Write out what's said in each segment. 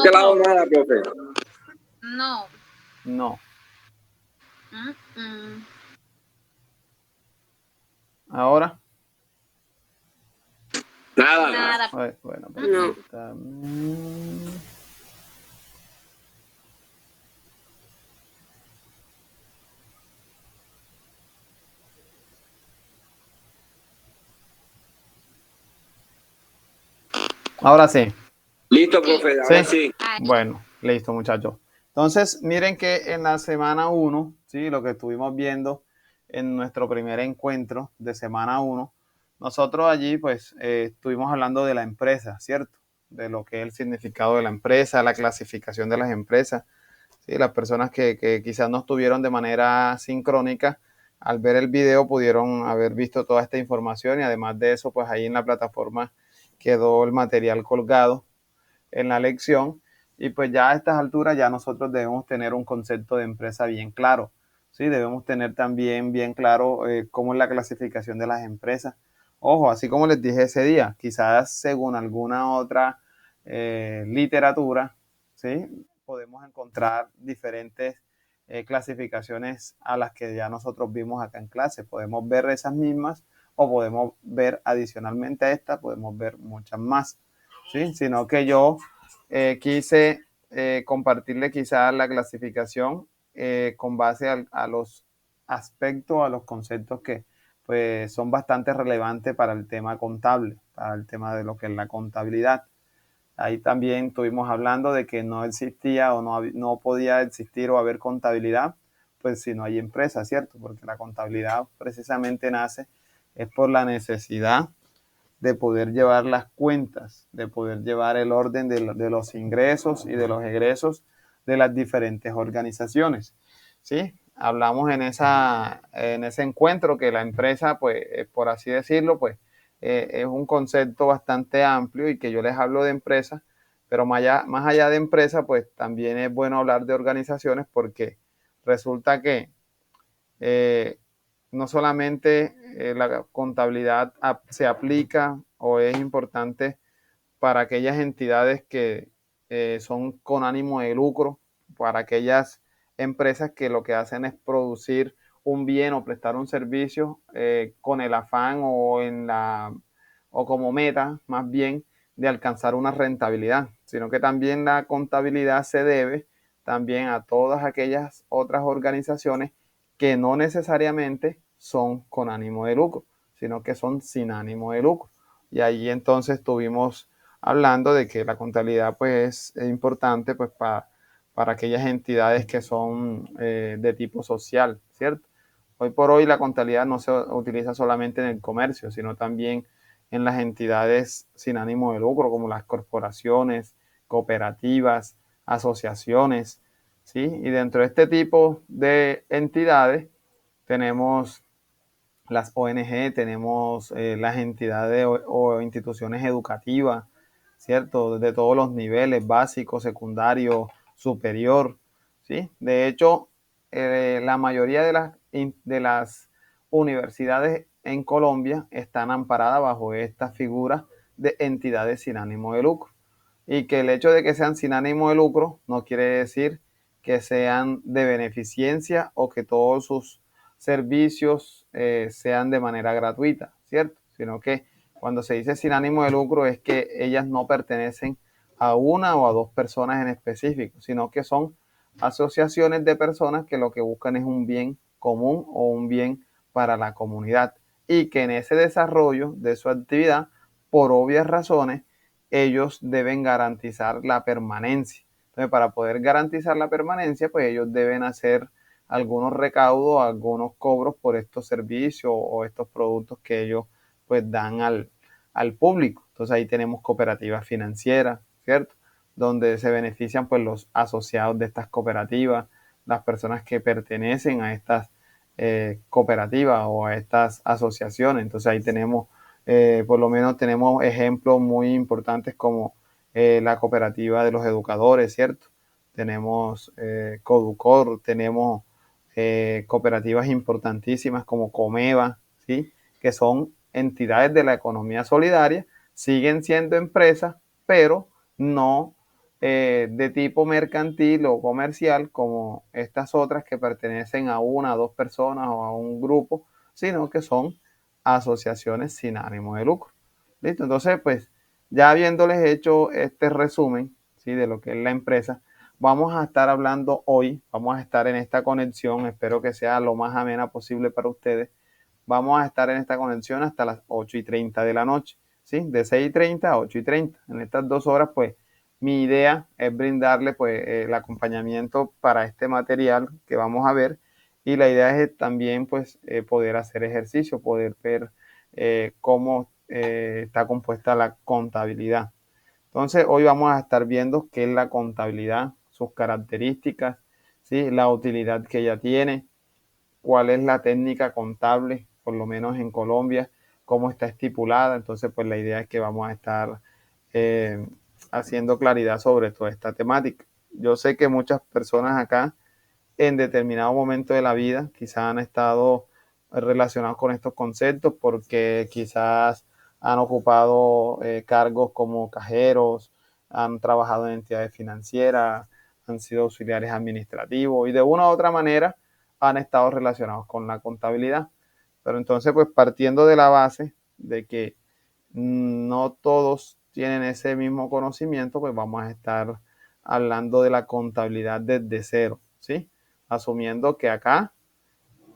este lado nada, profe. No. No. ¿Ahora? Nada. Bueno, No. Ahora sí. Listo, profe, ahora sí. Bueno, listo, muchachos. Entonces, miren que en la semana 1, ¿sí? Lo que estuvimos viendo en nuestro primer encuentro de semana 1, nosotros allí pues estuvimos hablando de la empresa, ¿cierto? De lo que es el significado de la empresa, la clasificación de las empresas. ¿Sí? Las personas que quizás no estuvieron de manera sincrónica, al ver el video pudieron haber visto toda esta información y además de eso, pues ahí en la plataforma quedó el material colgado en la lección y pues ya a estas alturas ya nosotros debemos tener un concepto de empresa bien claro, ¿sí? Debemos tener también bien claro cómo es la clasificación de las empresas. Ojo, así como les dije ese día, quizás según alguna otra literatura, ¿sí? Podemos encontrar diferentes clasificaciones a las que ya nosotros vimos acá en clase. Podemos ver esas mismas o podemos ver adicionalmente a esta, podemos ver muchas más. ¿Sí? Sino que yo quise compartirle quizás la clasificación con base a los aspectos, a los conceptos que pues, son bastante relevantes para el tema contable, para el tema de lo que es la contabilidad. Ahí también estuvimos hablando de que no existía o no podía existir o haber contabilidad, pues si no hay empresa, ¿cierto? Porque la contabilidad precisamente nace es por la necesidad de poder llevar las cuentas, de poder llevar el orden de los ingresos y de los egresos de las diferentes organizaciones. ¿Sí? Hablamos en ese encuentro que la empresa, pues, por así decirlo, pues, es un concepto bastante amplio y que yo les hablo de empresa, pero más allá de empresa, pues también es bueno hablar de organizaciones porque resulta que no solamente la contabilidad se aplica o es importante para aquellas entidades que son con ánimo de lucro, para aquellas empresas que lo que hacen es producir un bien o prestar un servicio con el afán o como meta más bien de alcanzar una rentabilidad, sino que también la contabilidad se debe también a todas aquellas otras organizaciones que no necesariamente son con ánimo de lucro, sino que son sin ánimo de lucro. Y ahí entonces estuvimos hablando de que la contabilidad pues es importante pues para aquellas entidades que son de tipo social, ¿cierto? Hoy por hoy la contabilidad no se utiliza solamente en el comercio, sino también en las entidades sin ánimo de lucro, como las corporaciones, cooperativas, asociaciones, ¿sí? Y dentro de este tipo de entidades tenemos las ONG, tenemos las entidades o instituciones educativas, ¿cierto? De todos los niveles, básico, secundario, superior, ¿sí? De hecho, la mayoría de las universidades en Colombia están amparadas bajo esta figura de entidades sin ánimo de lucro. Y que el hecho de que sean sin ánimo de lucro no quiere decir que sean de beneficencia o que todos sus servicios sean de manera gratuita, ¿cierto? Sino que cuando se dice sin ánimo de lucro es que ellas no pertenecen a una o a dos personas en específico, sino que son asociaciones de personas que lo que buscan es un bien común o un bien para la comunidad y que en ese desarrollo de su actividad, por obvias razones, ellos deben garantizar la permanencia. Entonces, para poder garantizar la permanencia, pues ellos deben hacer algunos recaudos, algunos cobros por estos servicios o estos productos que ellos pues dan al público. Entonces ahí tenemos cooperativas financieras, ¿cierto? Donde se benefician pues los asociados de estas cooperativas, las personas que pertenecen a estas cooperativas o a estas asociaciones. Entonces ahí tenemos, por lo menos tenemos ejemplos muy importantes como la cooperativa de los educadores, ¿cierto? Tenemos Coducor, tenemos cooperativas importantísimas como Comeva, ¿sí? Que son entidades de la economía solidaria, siguen siendo empresas, pero no de tipo mercantil o comercial como estas otras que pertenecen a una, a dos personas o a un grupo, sino que son asociaciones sin ánimo de lucro. ¿Listo? Entonces, pues ya habiéndoles hecho este resumen, ¿sí?, de lo que es la empresa, vamos a estar hablando hoy, vamos a estar en esta conexión, espero que sea lo más amena posible para ustedes. Vamos a estar en esta conexión hasta las 8:30 de la noche, ¿sí? De 6:30 a 8:30. En estas 2 horas, pues, mi idea es brindarle, pues, el acompañamiento para este material que vamos a ver. Y la idea es también, pues, poder hacer ejercicio, poder ver cómo está compuesta la contabilidad. Entonces, hoy vamos a estar viendo qué es la contabilidad, sus características, ¿sí?, la utilidad que ella tiene, cuál es la técnica contable, por lo menos en Colombia, cómo está estipulada. Entonces, pues la idea es que vamos a estar haciendo claridad sobre toda esta temática. Yo sé que muchas personas acá en determinado momento de la vida quizás han estado relacionados con estos conceptos porque quizás han ocupado cargos como cajeros, han trabajado en entidades financieras, han sido auxiliares administrativos y de una u otra manera han estado relacionados con la contabilidad. Pero entonces, pues partiendo de la base de que no todos tienen ese mismo conocimiento, pues vamos a estar hablando de la contabilidad desde cero, ¿sí? Asumiendo que acá,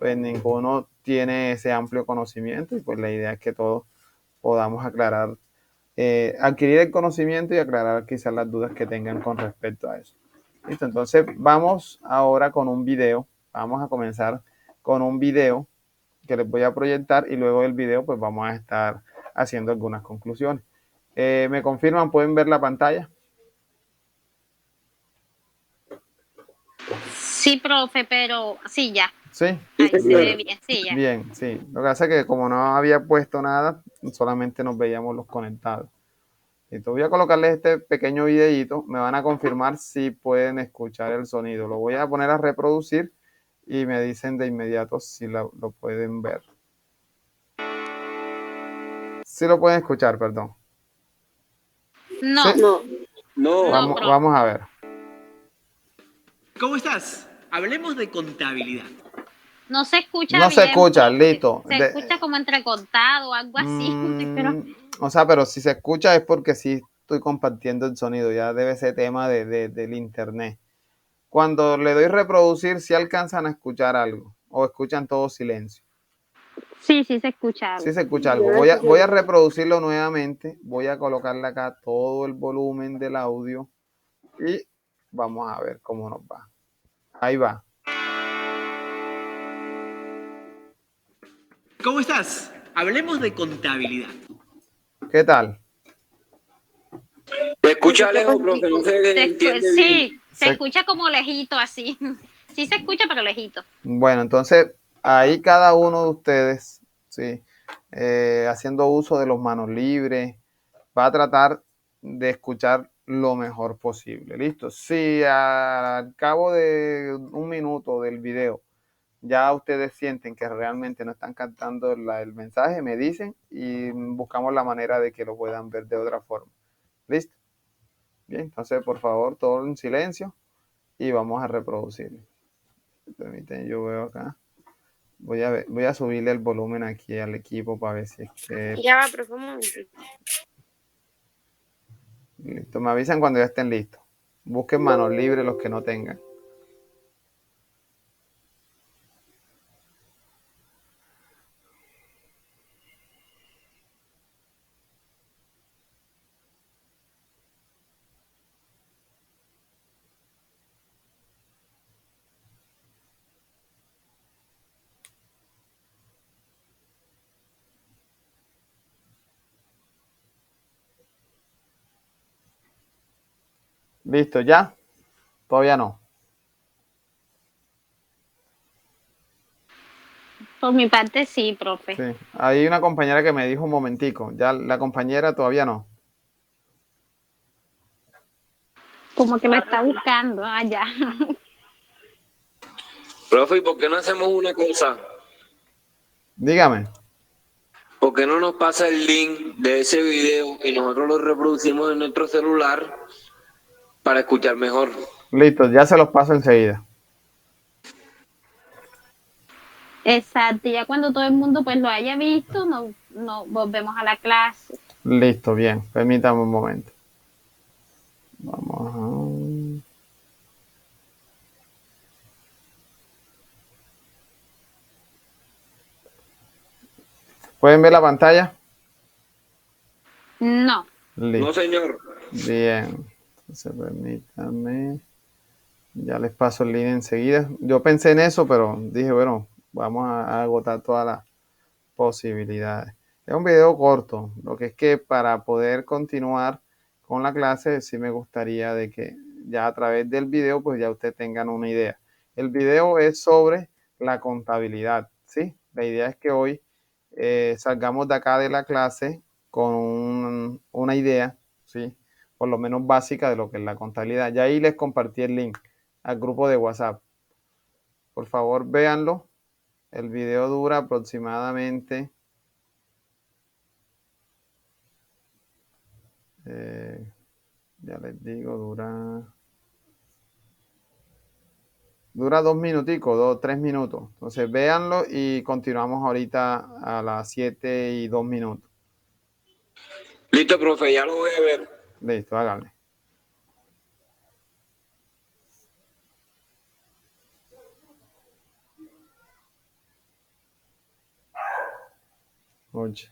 pues ninguno tiene ese amplio conocimiento y pues la idea es que todos podamos aclarar, adquirir el conocimiento y aclarar quizás las dudas que tengan con respecto a eso. Listo, entonces vamos ahora con un video, vamos a comenzar con un video que les voy a proyectar y luego del video pues vamos a estar haciendo algunas conclusiones. ¿Me confirman? ¿Pueden ver la pantalla? Sí, profe, pero sí, ya. ¿Sí? Ahí se ve bien, sí, ya. Bien, sí. Lo que pasa es que como no había puesto nada, solamente nos veíamos los conectados. Entonces voy a colocarles este pequeño videíto. Me van a confirmar si pueden escuchar el sonido. Lo voy a poner a reproducir y me dicen de inmediato si lo pueden ver. Sí lo pueden escuchar, perdón. No, ¿Sí? No. Vamos a ver. ¿Cómo estás? Hablemos de contabilidad. no se escucha No bien. se escucha, profe. listo. Se escucha como entrecortado o algo así. Pero O sea, pero si se escucha es porque sí estoy compartiendo el sonido, ya debe ser tema del internet. Cuando le doy reproducir, si alcanzan a escuchar algo o escuchan todo silencio. sí, sí se escucha Sí algo. se escucha algo. Voy a reproducirlo nuevamente. Voy a colocarle acá todo el volumen del audio y vamos a ver cómo nos va. Ahí va. ¿Cómo estás? Hablemos de contabilidad. ¿Qué tal? Te escucha lejos, profe, no se entiende bien. Sí, se escucha como lejito así. Sí se escucha, pero lejito. Bueno, entonces ahí cada uno de ustedes, sí, haciendo uso de los manos libres, va a tratar de escuchar lo mejor posible. ¿Listo? Si al cabo de un minuto del video ya ustedes sienten que realmente no están captando el mensaje, me dicen y buscamos la manera de que lo puedan ver de otra forma. ¿Listo? Bien, entonces por favor todo en silencio y vamos a reproducirlo. Permiten, yo veo acá. Voy a subirle el volumen aquí al equipo para ver si es que... Ya va, profe, un momento. Listo, me avisan cuando ya estén listos. Busquen manos libres los que no tengan. ¿Listo ya? Todavía no. Por mi parte sí, profe. Sí. Hay una compañera que me dijo un momentico. Ya la compañera todavía no. Como que lo está buscando allá. Profe, ¿y por qué no hacemos una cosa? Dígame. ¿Por qué no nos pasa el link de ese video y nosotros lo reproducimos en nuestro celular para escuchar mejor. Listo, ya se los paso enseguida. Exacto, ya cuando todo el mundo pues lo haya visto, nos volvemos a la clase. Listo, bien. Permítame un momento. Vamos a... ¿Pueden ver la pantalla? No. No, Listo. señor. Bien. Entonces, permítanme. Ya les paso el link enseguida. Yo pensé en eso, pero dije, bueno, vamos a agotar todas las posibilidades. Es un video corto, lo que es que para poder continuar con la clase, sí me gustaría de que ya a través del video, pues ya ustedes tengan una idea. El video es sobre la contabilidad, ¿sí? La idea es que hoy salgamos de acá de la clase con una idea, ¿sí? Por lo menos básica de lo que es la contabilidad. Ya ahí les compartí el link al grupo de WhatsApp. Por favor, véanlo. El video dura aproximadamente, ya les digo, dura 2 minuticos, 3 minutos. Entonces, véanlo y continuamos ahorita a las 7:02. Listo, profe, ya lo voy a ver. Listo, háganle. Oye.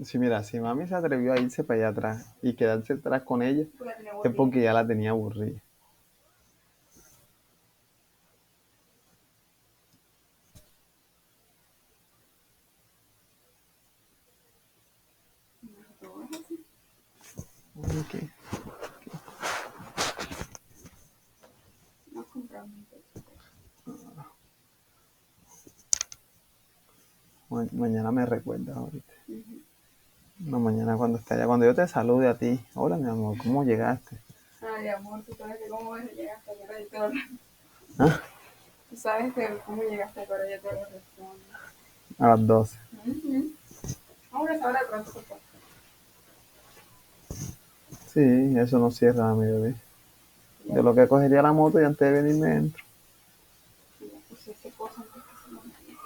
Sí, mira, si mami se atrevió a irse para allá atrás y quedarse atrás con ella, es porque ya la tenía aburrida. Ok. Mañana me recuerdas ahorita. No, mañana cuando esté allá, cuando yo te salude a ti. Hola, mi amor, ¿cómo llegaste? Ay, amor, tú sabes que cómo llegaste ahora, yo te lo... ¿Ah? Tú sabes que cómo llegaste ahora, yo te lo respondo. A las 12. Ahora es hora de transporte. Sí, eso no cierra, mi bebé. Yo lo que cogería la moto y antes de venirme entro. Pues qué cosa antes que se lo maneje.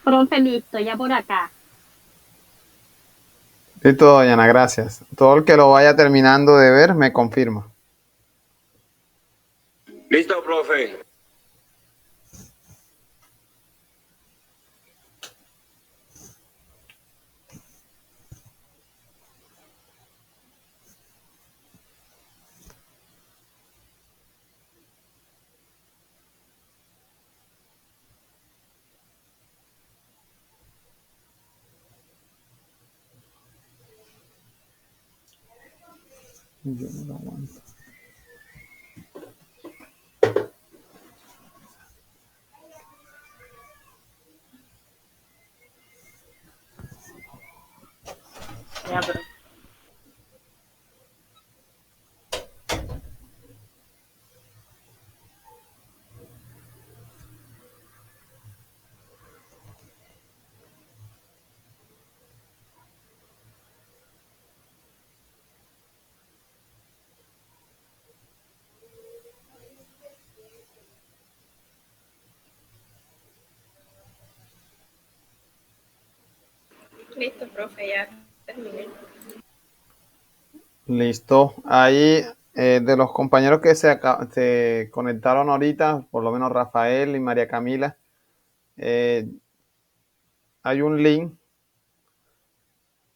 Profe, listo, ya por acá. Listo, doña Ana, gracias. Todo el que lo vaya terminando de ver me confirma. Listo, profe. Yo no lo aguanto. Ya, pero... Listo, profe, ya terminé. Listo. Ahí de los compañeros que se conectaron ahorita, por lo menos Rafael y María Camila, hay un link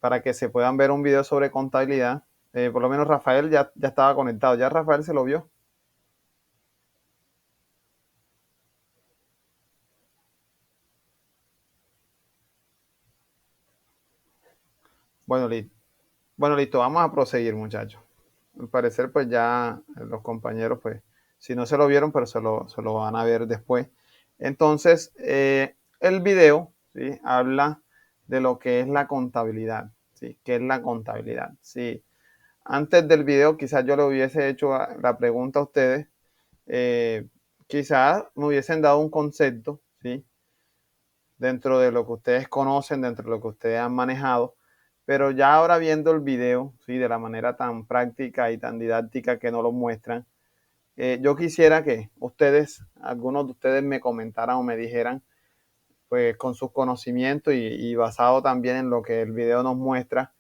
para que se puedan ver un video sobre contabilidad. Por lo menos Rafael ya estaba conectado. ¿Ya Rafael se lo vio? Bueno, listo. Bueno, listo. Vamos a proseguir, muchachos. Al parecer, pues ya los compañeros, pues, si no se lo vieron, pero se lo van a ver después. Entonces, el video, ¿sí? Habla de lo que es la contabilidad, ¿sí? ¿Qué es la contabilidad? Sí. Antes del video, quizás yo le hubiese hecho la pregunta a ustedes, quizás me hubiesen dado un concepto, ¿sí? Dentro de lo que ustedes conocen, dentro de lo que ustedes han manejado, pero ya ahora viendo el video, ¿sí? De la manera tan práctica y tan didáctica que nos lo muestran, yo quisiera que ustedes, algunos de ustedes me comentaran o me dijeran, pues con sus conocimientos y basado también en lo que el video nos muestra,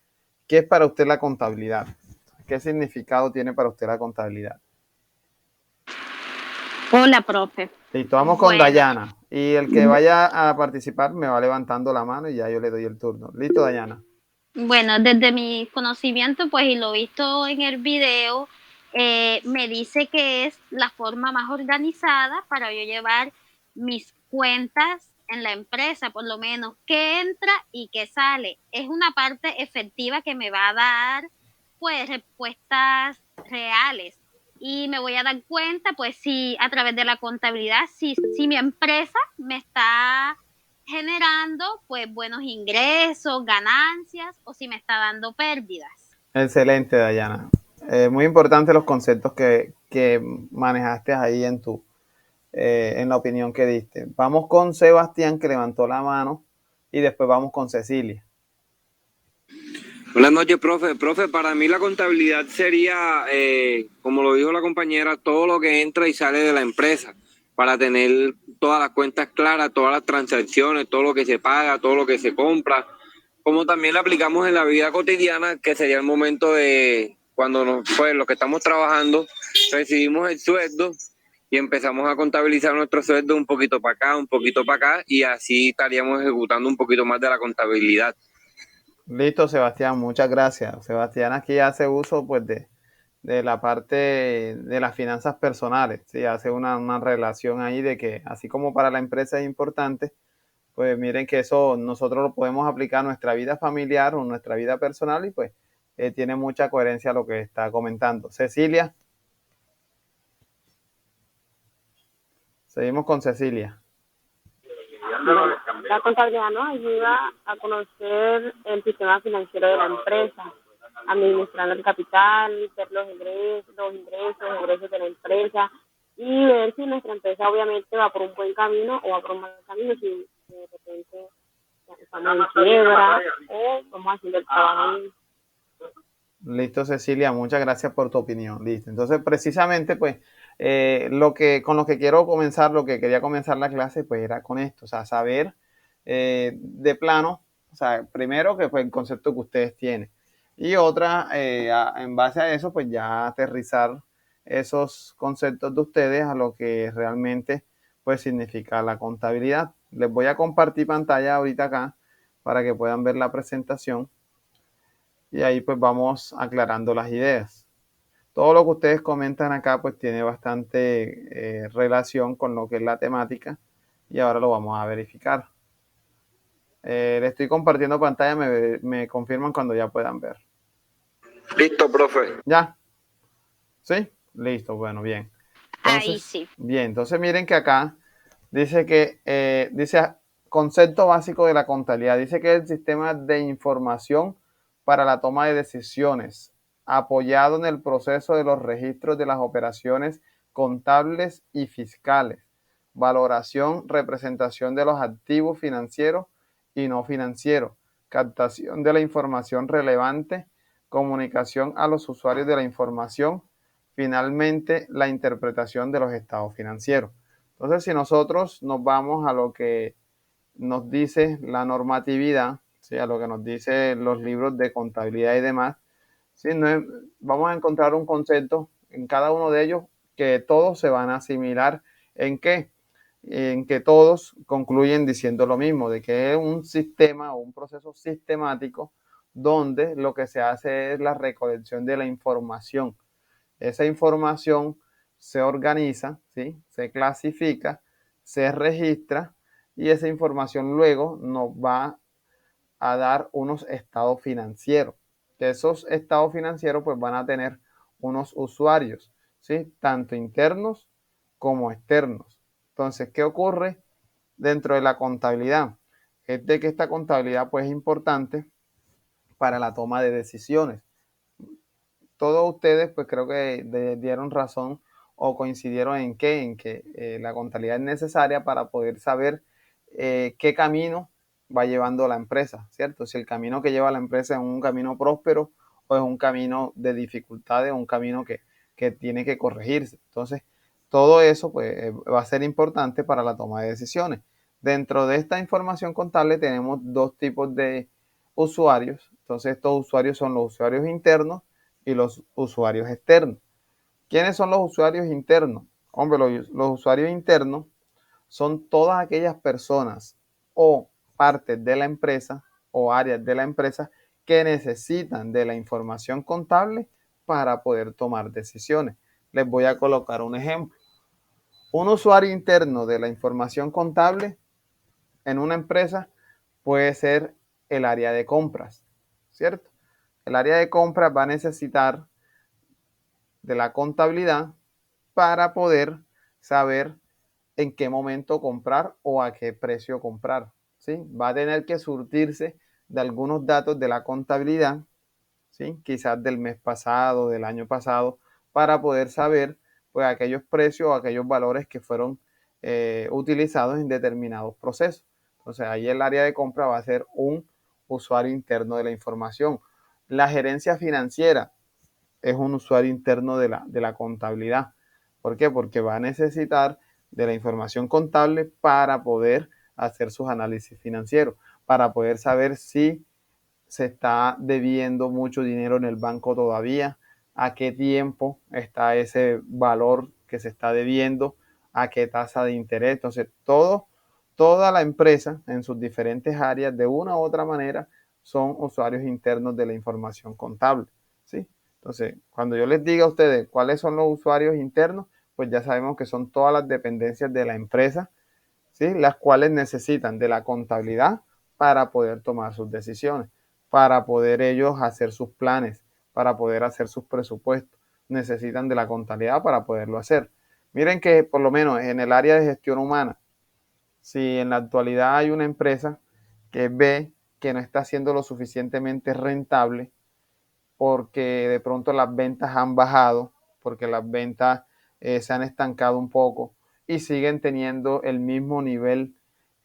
¿qué es para usted la contabilidad? ¿Qué significado tiene para usted la contabilidad? Hola, profe. Listo, vamos con Bueno. Dayana. Y el que vaya a participar me va levantando la mano y ya yo le doy el turno. Listo, Dayana. Bueno, desde mi conocimiento, pues, y lo visto en el video, me dice que es la forma más organizada para yo llevar mis cuentas en la empresa, por lo menos, qué entra y qué sale. Es una parte efectiva que me va a dar, pues, respuestas reales. Y me voy a dar cuenta, pues, si a través de la contabilidad, si mi empresa me está generando pues buenos ingresos, ganancias o si me está dando pérdidas. Excelente, Dayana. Muy importante los conceptos que manejaste ahí en la opinión que diste. Vamos con Sebastián, que levantó la mano, y después vamos con Cecilia. Buenas noches, profe. Profe, para mí la contabilidad sería, como lo dijo la compañera, todo lo que entra y sale de la empresa para tener todas las cuentas claras, todas las transacciones, todo lo que se paga, todo lo que se compra, como también lo aplicamos en la vida cotidiana, que sería el momento de cuando pues, los que estamos trabajando recibimos el sueldo y empezamos a contabilizar nuestro sueldo un poquito para acá, un poquito para acá, y así estaríamos ejecutando un poquito más de la contabilidad. Listo, Sebastián, muchas gracias. Sebastián aquí hace uso pues de la parte de las finanzas personales, ¿sí? Hace una relación ahí de que así como para la empresa es importante, pues miren que eso nosotros lo podemos aplicar a nuestra vida familiar o nuestra vida personal y pues tiene mucha coherencia lo que está comentando. Cecilia. Seguimos con Cecilia. La contabilidad nos ayuda a conocer el sistema financiero de la empresa, administrar el capital, ver los ingresos de la empresa y ver si nuestra empresa obviamente va por un buen camino o va por un mal camino, si de repente estamos en quiebra o estamos haciendo el trabajo bien. Listo, Cecilia, muchas gracias por tu opinión. Listo. Entonces, precisamente, pues, con lo que quiero comenzar, lo que quería comenzar la clase, pues, era con esto, o sea, saber de plano, o sea, primero que fue el concepto que ustedes tienen y otra, en base a eso, pues, ya aterrizar esos conceptos de ustedes a lo que realmente, pues, significa la contabilidad. Les voy a compartir pantalla ahorita acá para que puedan ver la presentación. Y ahí pues vamos aclarando las ideas. Todo lo que ustedes comentan acá pues tiene bastante relación con lo que es la temática y ahora lo vamos a verificar. Le estoy compartiendo pantalla, me confirman cuando ya puedan ver. Listo, profe. ¿Ya? ¿Sí? Listo, bueno, bien. Entonces, Ahí sí. Bien, entonces miren que acá dice que, dice concepto básico de la contabilidad, dice que es el sistema de información para la toma de decisiones, apoyado en el proceso de los registros de las operaciones contables y fiscales, valoración, representación de los activos financieros y no financieros, captación de la información relevante, comunicación a los usuarios de la información, finalmente la interpretación de los estados financieros. Entonces, si nosotros nos vamos a lo que nos dice la normatividad, ¿sí? A lo que nos dicen los libros de contabilidad y demás. ¿Sí? Vamos a encontrar un concepto en cada uno de ellos que todos se van a asimilar. ¿En qué? En que todos concluyen diciendo lo mismo, de que es un sistema o un proceso sistemático donde lo que se hace es la recolección de la información. Esa información se organiza, ¿sí? Se clasifica, se registra y esa información luego nos va a dar unos estados financieros. Esos estados financieros pues van a tener unos usuarios, ¿sí? Tanto internos como externos. Entonces, ¿qué ocurre dentro de la contabilidad? Es de que esta contabilidad pues es importante para la toma de decisiones. Todos ustedes pues creo que dieron razón o coincidieron en que la contabilidad es necesaria para poder saber qué camino va llevando la empresa, ¿cierto? Si el camino que lleva la empresa es un camino próspero o es un camino de dificultades, un camino que tiene que corregirse. Entonces, todo eso pues va a ser importante para la toma de decisiones. Dentro de esta información contable tenemos dos tipos de usuarios. Entonces, estos usuarios son los usuarios internos y los usuarios externos. ¿Quiénes son los usuarios internos? Hombre, los usuarios internos son todas aquellas personas o partes de la empresa o áreas de la empresa que necesitan de la información contable para poder tomar decisiones. Les voy a colocar un ejemplo. Un usuario interno de la información contable en una empresa puede ser el área de compras, ¿cierto? El área de compras va a necesitar de la contabilidad para poder saber en qué momento comprar o a qué precio comprar, ¿sí? Va a tener que surtirse de algunos datos de la contabilidad, ¿sí? Quizás del mes pasado, del año pasado, para poder saber pues aquellos precios o aquellos valores que fueron utilizados en determinados procesos. Entonces ahí el área de compra va a ser un usuario interno de la información. La gerencia financiera es un usuario interno de la contabilidad. ¿Por qué? Porque va a necesitar de la información contable para poder hacer sus análisis financieros, para poder saber si se está debiendo mucho dinero en el banco todavía, a qué tiempo está ese valor que se está debiendo, a qué tasa de interés. Entonces, toda la empresa en sus diferentes áreas, de una u otra manera, son usuarios internos de la información contable, ¿sí? Entonces, cuando yo les diga a ustedes cuáles son los usuarios internos, pues ya sabemos que son todas las dependencias de la empresa, ¿sí? Las cuales necesitan de la contabilidad para poder tomar sus decisiones, para poder ellos hacer sus planes, para poder hacer sus presupuestos. Necesitan de la contabilidad para poderlo hacer. Miren que por lo menos en el área de gestión humana, si en la actualidad hay una empresa que ve que no está siendo lo suficientemente rentable porque de pronto las ventas han bajado, porque las ventas se han estancado un poco y siguen teniendo el mismo nivel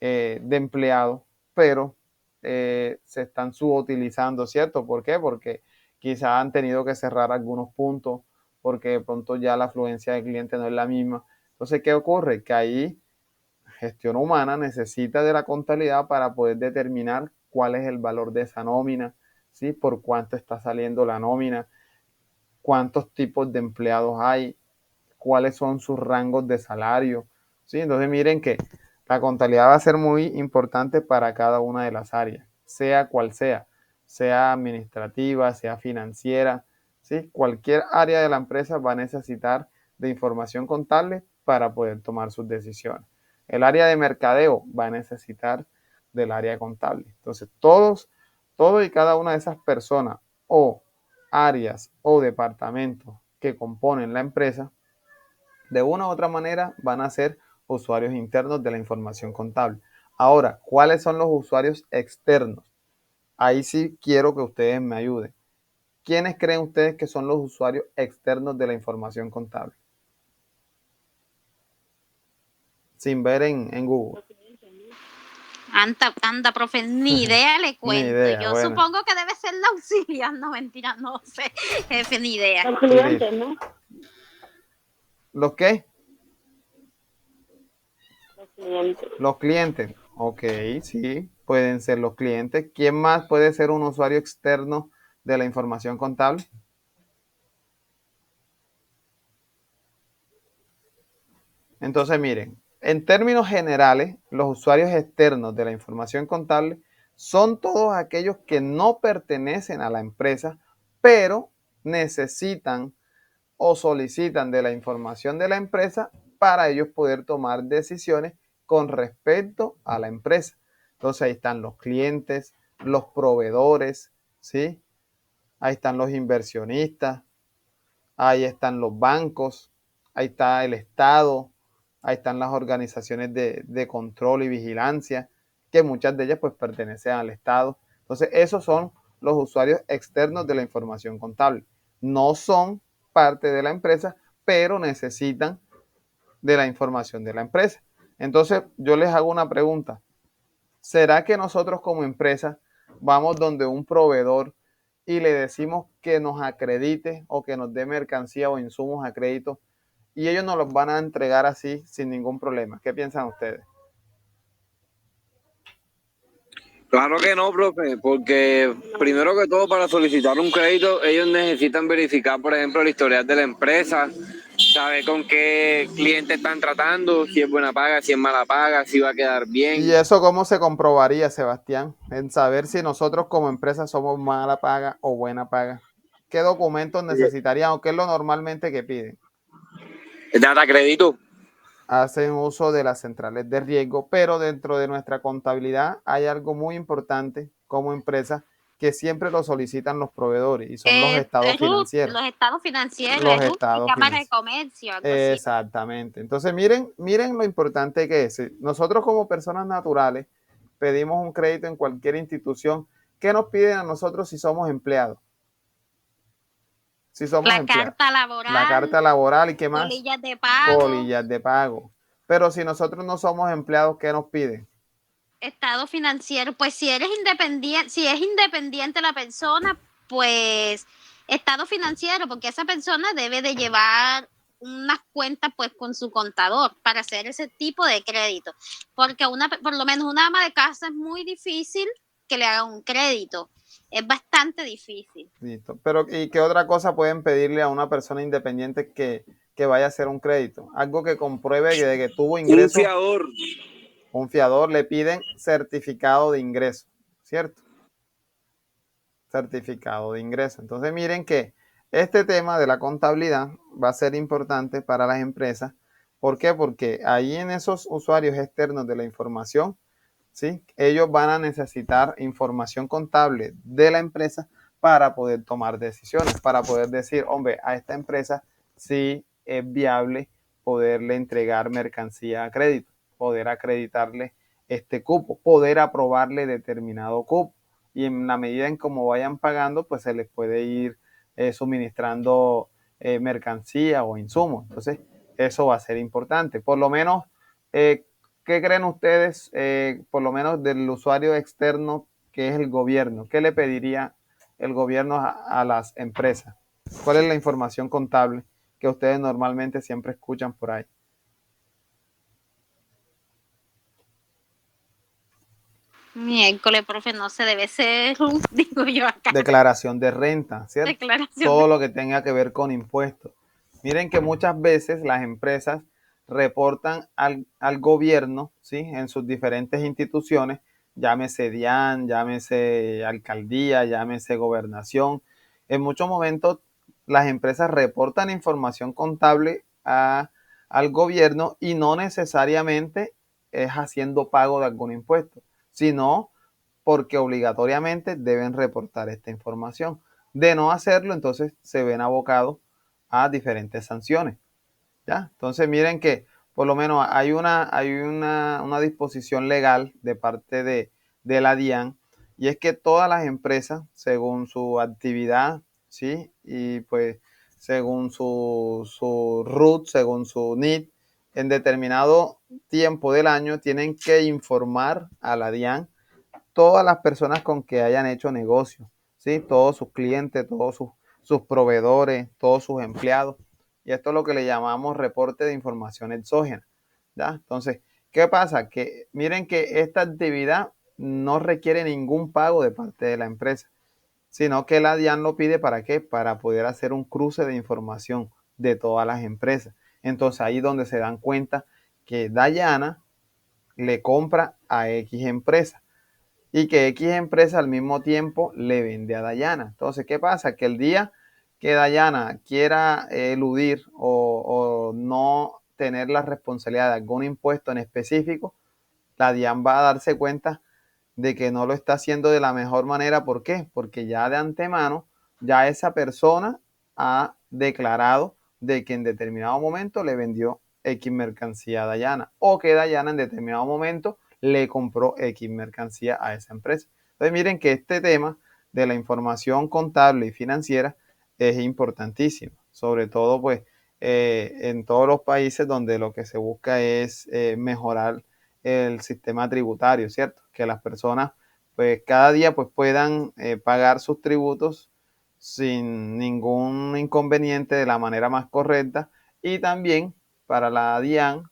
de empleados, pero se están subutilizando, ¿cierto? ¿Por qué? Porque quizás han tenido que cerrar algunos puntos, porque de pronto ya la afluencia de clientes no es la misma. Entonces, ¿qué ocurre? Que ahí gestión humana necesita de la contabilidad para poder determinar cuál es el valor de esa nómina, ¿sí? Por cuánto está saliendo la nómina, cuántos tipos de empleados hay, cuáles son sus rangos de salario, ¿sí? Entonces miren que la contabilidad va a ser muy importante para cada una de las áreas, sea cual sea administrativa, sea financiera, ¿sí? Cualquier área de la empresa va a necesitar de información contable para poder tomar sus decisiones. El área de mercadeo va a necesitar del área contable. Entonces, todo y cada una de esas personas o áreas o departamentos que componen la empresa, de una u otra manera van a ser usuarios internos de la información contable. Ahora, ¿cuáles son los usuarios externos? Ahí sí quiero que ustedes me ayuden. ¿Quiénes creen ustedes que son los usuarios externos de la información contable? Sin ver en Google. Anda, profe, ni idea le Ni cuento. idea, Yo bueno. supongo que debe ser la auxiliar, no, mentira, no sé, jefe, ni idea. Los clientes, ¿no? ¿Los qué? Los clientes. Los clientes. Ok, sí. pueden ser los clientes. ¿Quién más puede ser un usuario externo de la información contable? Entonces, miren, en términos generales, los usuarios externos de la información contable son todos aquellos que no pertenecen a la empresa, pero necesitan o solicitan de la información de la empresa para ellos poder tomar decisiones con respecto a la empresa. Entonces ahí están los clientes, los proveedores, ¿sí? Ahí están los inversionistas, ahí están los bancos, ahí está el Estado, ahí están las organizaciones de control y vigilancia, que muchas de ellas pues pertenecen al Estado. Entonces esos son los usuarios externos de la información contable. No son parte de la empresa, pero necesitan de la información de la empresa. Entonces yo les hago una pregunta. ¿Será que nosotros como empresa vamos donde un proveedor y le decimos que nos acredite o que nos dé mercancía o insumos a crédito y ellos nos los van a entregar así sin ningún problema? ¿Qué piensan ustedes? Claro que no, profe, porque primero que todo para solicitar un crédito ellos necesitan verificar, por ejemplo, el historial de la empresa, saber con qué cliente están tratando, si es buena paga, si es mala paga, si va a quedar bien. ¿Y eso cómo se comprobaría, Sebastián? En saber si nosotros como empresa somos mala paga o buena paga. ¿Qué documentos necesitarían o qué es lo normalmente que piden? Data crédito. Hacen uso de las centrales de riesgo, pero dentro de nuestra contabilidad hay algo muy importante como empresa que siempre lo solicitan los proveedores y son los estados financieros. Los estados financieros, Los estados Cámara de financieros. Comercio, algo así. Exactamente. Entonces, miren lo importante que es. Nosotros como personas naturales pedimos un crédito en cualquier institución. ¿Qué nos piden a nosotros si somos empleados? Si somos empleados. La carta laboral y ¿qué más? Colillas de pago. Colillas de pago. Pero si nosotros no somos empleados, ¿qué nos piden? Estado financiero, pues si eres independiente, si es independiente la persona, pues estado financiero, porque esa persona debe de llevar unas cuentas pues con su contador para hacer ese tipo de crédito, porque por lo menos una ama de casa es muy difícil que le haga un crédito, es bastante difícil. Listo. Pero ¿y qué otra cosa pueden pedirle a una persona independiente que vaya a hacer un crédito? Algo que compruebe de que tuvo ingresos. Un fiador. Un fiador, le piden certificado de ingreso, ¿cierto? Certificado de ingreso. Entonces miren que este tema de la contabilidad va a ser importante para las empresas. ¿Por qué? Porque ahí en esos usuarios externos de la información, ¿sí? Ellos van a necesitar información contable de la empresa para poder tomar decisiones, para poder decir, hombre, a esta empresa sí es viable poderle entregar mercancía a crédito, poder acreditarle este cupo, poder aprobarle determinado cupo. Y en la medida en cómo vayan pagando, pues se les puede ir suministrando mercancía o insumos. Entonces, eso va a ser importante. Por lo menos, ¿qué creen ustedes, por lo menos del usuario externo que es el gobierno? ¿Qué le pediría el gobierno a las empresas? ¿Cuál es la información contable que ustedes normalmente siempre escuchan por ahí? Miércoles, profe, no se debe ser, digo yo acá. Declaración de renta, ¿cierto? Todo lo que tenga que ver con impuestos. Miren que muchas veces las empresas reportan al gobierno, ¿sí? En sus diferentes instituciones, llámese DIAN, llámese alcaldía, llámese gobernación. En muchos momentos las empresas reportan información contable al gobierno y no necesariamente es haciendo pago de algún impuesto, sino porque obligatoriamente deben reportar esta información. De no hacerlo, entonces se ven abocados a diferentes sanciones. ¿Ya? Entonces miren que por lo menos hay una disposición legal de parte de la DIAN, y es que todas las empresas, según su actividad, ¿sí? Y pues según su RUT, según su NIT, en determinado tiempo del año tienen que informar a la DIAN todas las personas con que hayan hecho negocio, ¿sí? Todos sus clientes, todos sus proveedores, todos sus empleados. Y esto es lo que le llamamos reporte de información exógena, ¿ya? Entonces, ¿qué pasa? Que miren que esta actividad no requiere ningún pago de parte de la empresa, sino que la DIAN lo pide ¿para qué? Para poder hacer un cruce de información de todas las empresas. Entonces ahí es donde se dan cuenta que Dayana le compra a X empresa y que X empresa al mismo tiempo le vende a Dayana. Entonces, ¿qué pasa? Que el día que Dayana quiera eludir o no tener la responsabilidad de algún impuesto en específico, la DIAN va a darse cuenta de que no lo está haciendo de la mejor manera. ¿Por qué? Porque ya de antemano, ya esa persona ha declarado de que en determinado momento le vendió X mercancía a Dayana o que Dayana en determinado momento le compró X mercancía a esa empresa. Entonces miren que este tema de la información contable y financiera es importantísimo, sobre todo pues en todos los países donde lo que se busca es mejorar el sistema tributario, ¿cierto? Que las personas pues cada día pues puedan pagar sus tributos sin ningún inconveniente de la manera más correcta. Y también para la DIAN,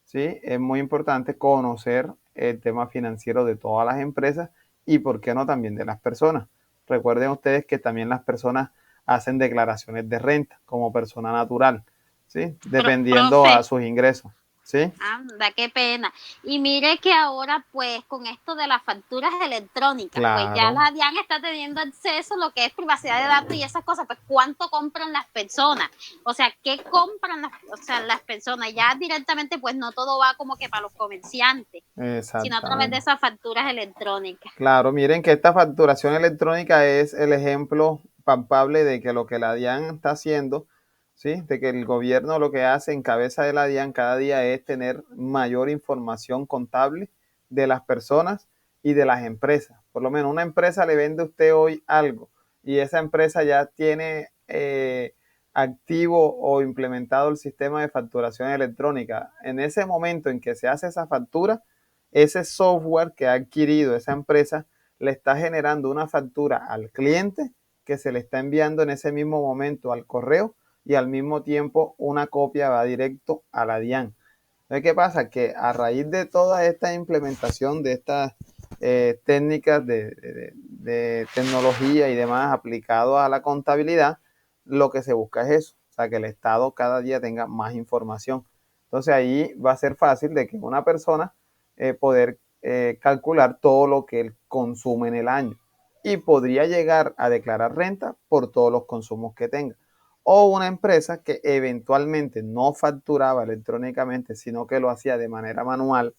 ¿sí? Es muy importante conocer el tema financiero de todas las empresas y por qué no también de las personas. Recuerden ustedes que también las personas hacen declaraciones de renta como persona natural, ¿sí? Dependiendo Profe, a sus ingresos, ¿sí? anda, qué pena. Y mire que ahora, pues, con esto de las facturas electrónicas, pues ya Claro. la DIAN está teniendo acceso a lo que es privacidad de datos y esas cosas, pues, ¿cuánto compran las personas? O sea, ¿qué compran las personas? Ya directamente, pues, no todo va como que para los comerciantes, sino a través de Exactamente. esas facturas electrónicas. Claro, miren que esta facturación electrónica es el ejemplo palpable de que lo que la DIAN está haciendo, ¿sí? De que el gobierno lo que hace en cabeza de la DIAN cada día es tener mayor información contable de las personas y de las empresas. Por lo menos una empresa le vende a usted hoy algo y esa empresa ya tiene activo o implementado el sistema de facturación electrónica. En ese momento en que se hace esa factura, ese software que ha adquirido esa empresa le está generando una factura al cliente que se le está enviando en ese mismo momento al correo y al mismo tiempo una copia va directo a la DIAN. Entonces, ¿qué pasa? Que a raíz de toda esta implementación de estas técnicas de tecnología y demás aplicado a la contabilidad, lo que se busca es eso, o sea, que el Estado cada día tenga más información. Entonces ahí va a ser fácil de que una persona poder calcular todo lo que él consume en el año y podría llegar a declarar renta por todos los consumos que tenga. O una empresa que eventualmente no facturaba electrónicamente, sino que lo hacía de manera manual,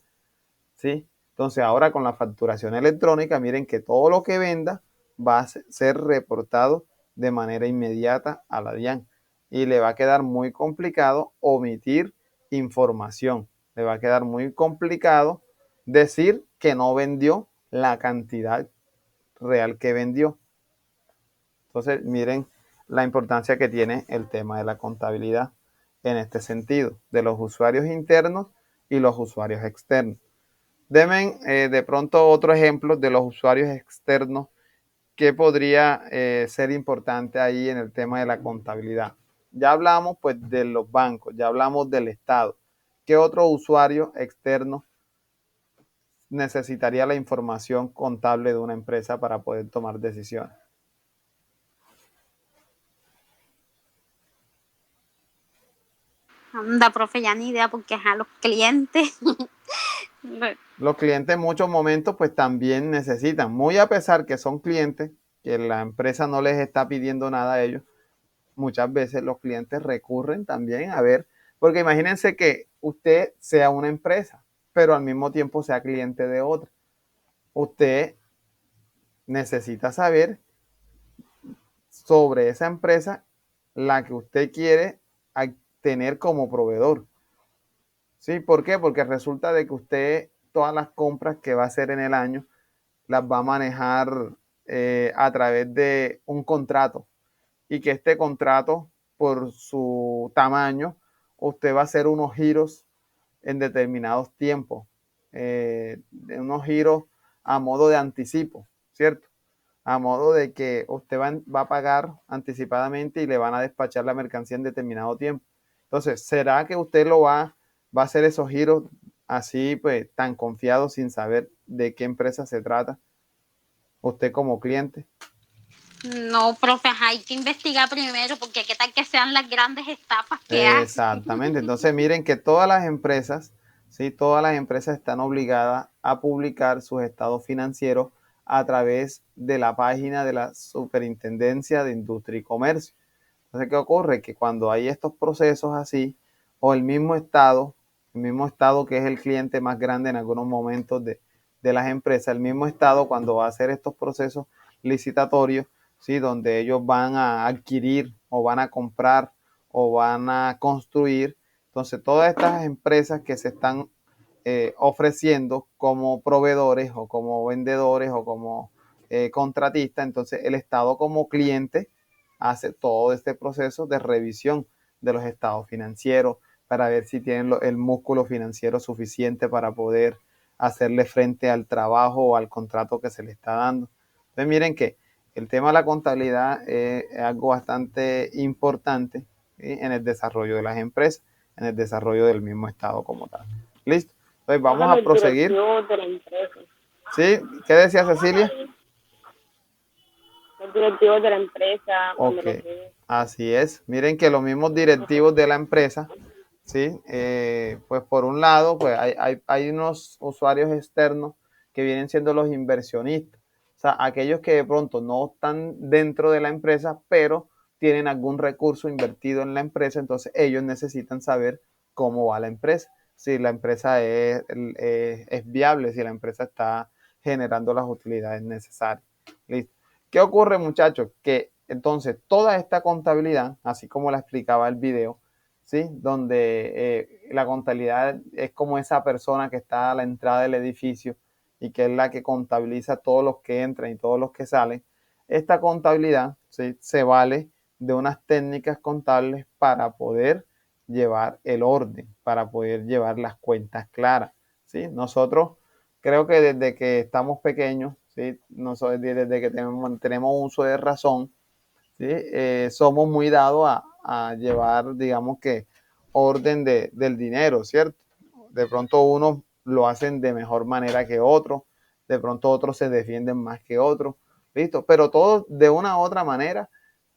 ¿sí? Entonces ahora con la facturación electrónica, miren que todo lo que venda va a ser reportado de manera inmediata a la DIAN y le va a quedar muy complicado omitir información. Le va a quedar muy complicado decir que no vendió la cantidad real que vendió. Entonces, miren la importancia que tiene el tema de la contabilidad en este sentido, de los usuarios internos y los usuarios externos. Denme de pronto otro ejemplo de los usuarios externos que podría ser importante ahí en el tema de la contabilidad. Ya hablamos pues de los bancos, ya hablamos del Estado. ¿Qué otro usuario externo necesitaría la información contable de una empresa para poder tomar decisiones? Anda, profe, ya ni idea, porque a los clientes. Los clientes en muchos momentos pues también necesitan, muy a pesar que son clientes, que la empresa no les está pidiendo nada a ellos, muchas veces los clientes recurren también a ver, porque imagínense que usted sea una empresa, pero al mismo tiempo sea cliente de otra. Usted necesita saber sobre esa empresa la que usted quiere tener como proveedor. ¿Sí? ¿Por qué? Porque resulta de que usted todas las compras que va a hacer en el año las va a manejar a través de un contrato y que este contrato, por su tamaño, usted va a hacer unos giros en determinados tiempos, unos giros a modo de anticipo, ¿cierto? A modo de que usted va a pagar anticipadamente y le van a despachar la mercancía en determinado tiempo. Entonces, ¿será que usted va a hacer esos giros así pues tan confiado sin saber de qué empresa se trata, usted como cliente? No, profe, hay que investigar primero porque qué tal que sean las grandes estafas que hacen. Exactamente. Entonces miren que todas las empresas, ¿sí? Todas las empresas están obligadas a publicar sus estados financieros a través de la página de la Superintendencia de Industria y Comercio. Entonces, ¿qué ocurre? Que cuando hay estos procesos así, o el mismo estado que es el cliente más grande en algunos momentos de las empresas, el mismo estado cuando va a hacer estos procesos licitatorios, ¿sí? Donde ellos van a adquirir o van a comprar o van a construir. Entonces, todas estas empresas que se están ofreciendo como proveedores o como vendedores o como contratistas, entonces el Estado como cliente hace todo este proceso de revisión de los estados financieros para ver si tienen el músculo financiero suficiente para poder hacerle frente al trabajo o al contrato que se le está dando. Entonces miren que el tema de la contabilidad es algo bastante importante, ¿sí? En el desarrollo de las empresas, en el desarrollo del mismo Estado como tal. ¿Listo? Entonces vamos a proseguir. Los directivos de la empresa. ¿Sí? ¿Qué decía Cecilia? Los directivos de la empresa, cuando Ok, los ven. así es. Miren que los mismos directivos de la empresa, ¿sí? Pues por un lado, pues hay unos usuarios externos que vienen siendo los inversionistas. O sea, aquellos que de pronto no están dentro de la empresa, pero tienen algún recurso invertido en la empresa, entonces ellos necesitan saber cómo va la empresa, si la empresa es viable, si la empresa está generando las utilidades necesarias. ¿Listo? ¿Qué ocurre, muchachos? Que entonces toda esta contabilidad, así como la explicaba el video, ¿sí? Donde la contabilidad es como esa persona que está a la entrada del edificio y que es la que contabiliza todos los que entran y todos los que salen. Esta contabilidad, ¿sí? Se vale de unas técnicas contables para poder llevar el orden, para poder llevar las cuentas claras, ¿sí? Nosotros creo que desde que estamos pequeños, ¿sí? Nosotros, desde que tenemos uso de razón, ¿sí? Somos muy dados a llevar, digamos que, orden del dinero, ¿cierto? De pronto unos lo hacen de mejor manera que otros, de pronto otros se defienden más que otros, ¿listo? Pero todos de una u otra manera,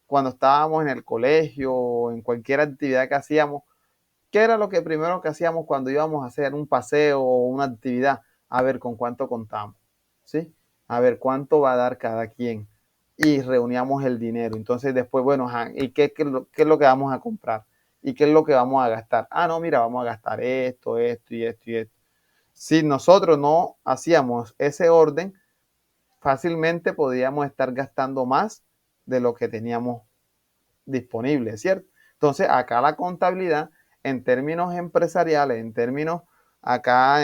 cuando estábamos en el colegio o en cualquier actividad que hacíamos, ¿qué era lo que primero que hacíamos cuando íbamos a hacer un paseo o una actividad? A ver con cuánto contamos, ¿sí? A ver cuánto va a dar cada quien. Y reuníamos el dinero. Entonces después, bueno, ajá, ¿y qué es lo que vamos a comprar? ¿Y qué es lo que vamos a gastar? Ah, no, mira, vamos a gastar esto, esto y esto y esto. Si nosotros no hacíamos ese orden, fácilmente podríamos estar gastando más de lo que teníamos disponible, ¿cierto? Entonces, acá la contabilidad, en términos empresariales, en términos acá,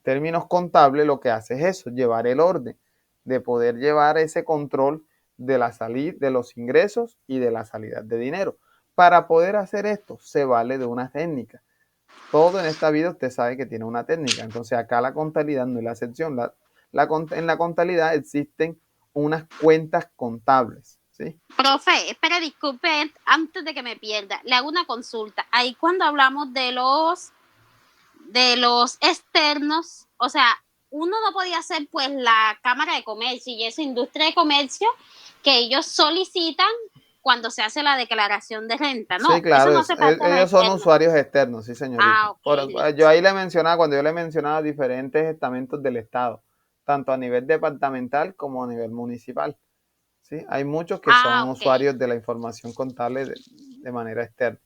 términos contables, lo que hace es eso, llevar el orden, de poder llevar ese control de la salida, de los ingresos y de la salida de dinero. Para poder hacer esto, se vale de una técnica. Todo en esta vida usted sabe que tiene una técnica. Entonces, acá la contabilidad no es la excepción. En la contabilidad existen unas cuentas contables, ¿sí? Profe, espera, disculpe, antes de que me pierda, le hago una consulta. Ahí cuando hablamos de los externos, o sea, uno no podía hacer pues la Cámara de Comercio y esa industria de comercio que ellos solicitan cuando se hace la declaración de renta, Sí, no, eso claro, no hace falta los ellos son externos. usuarios externos, sí, señorita. Ah, ok, listo. Yo ahí le mencionaba, cuando yo le mencionaba diferentes estamentos del Estado, tanto a nivel departamental como a nivel municipal. ¿Sí? Hay muchos que Ah, son ok. usuarios de la información contable de manera externa.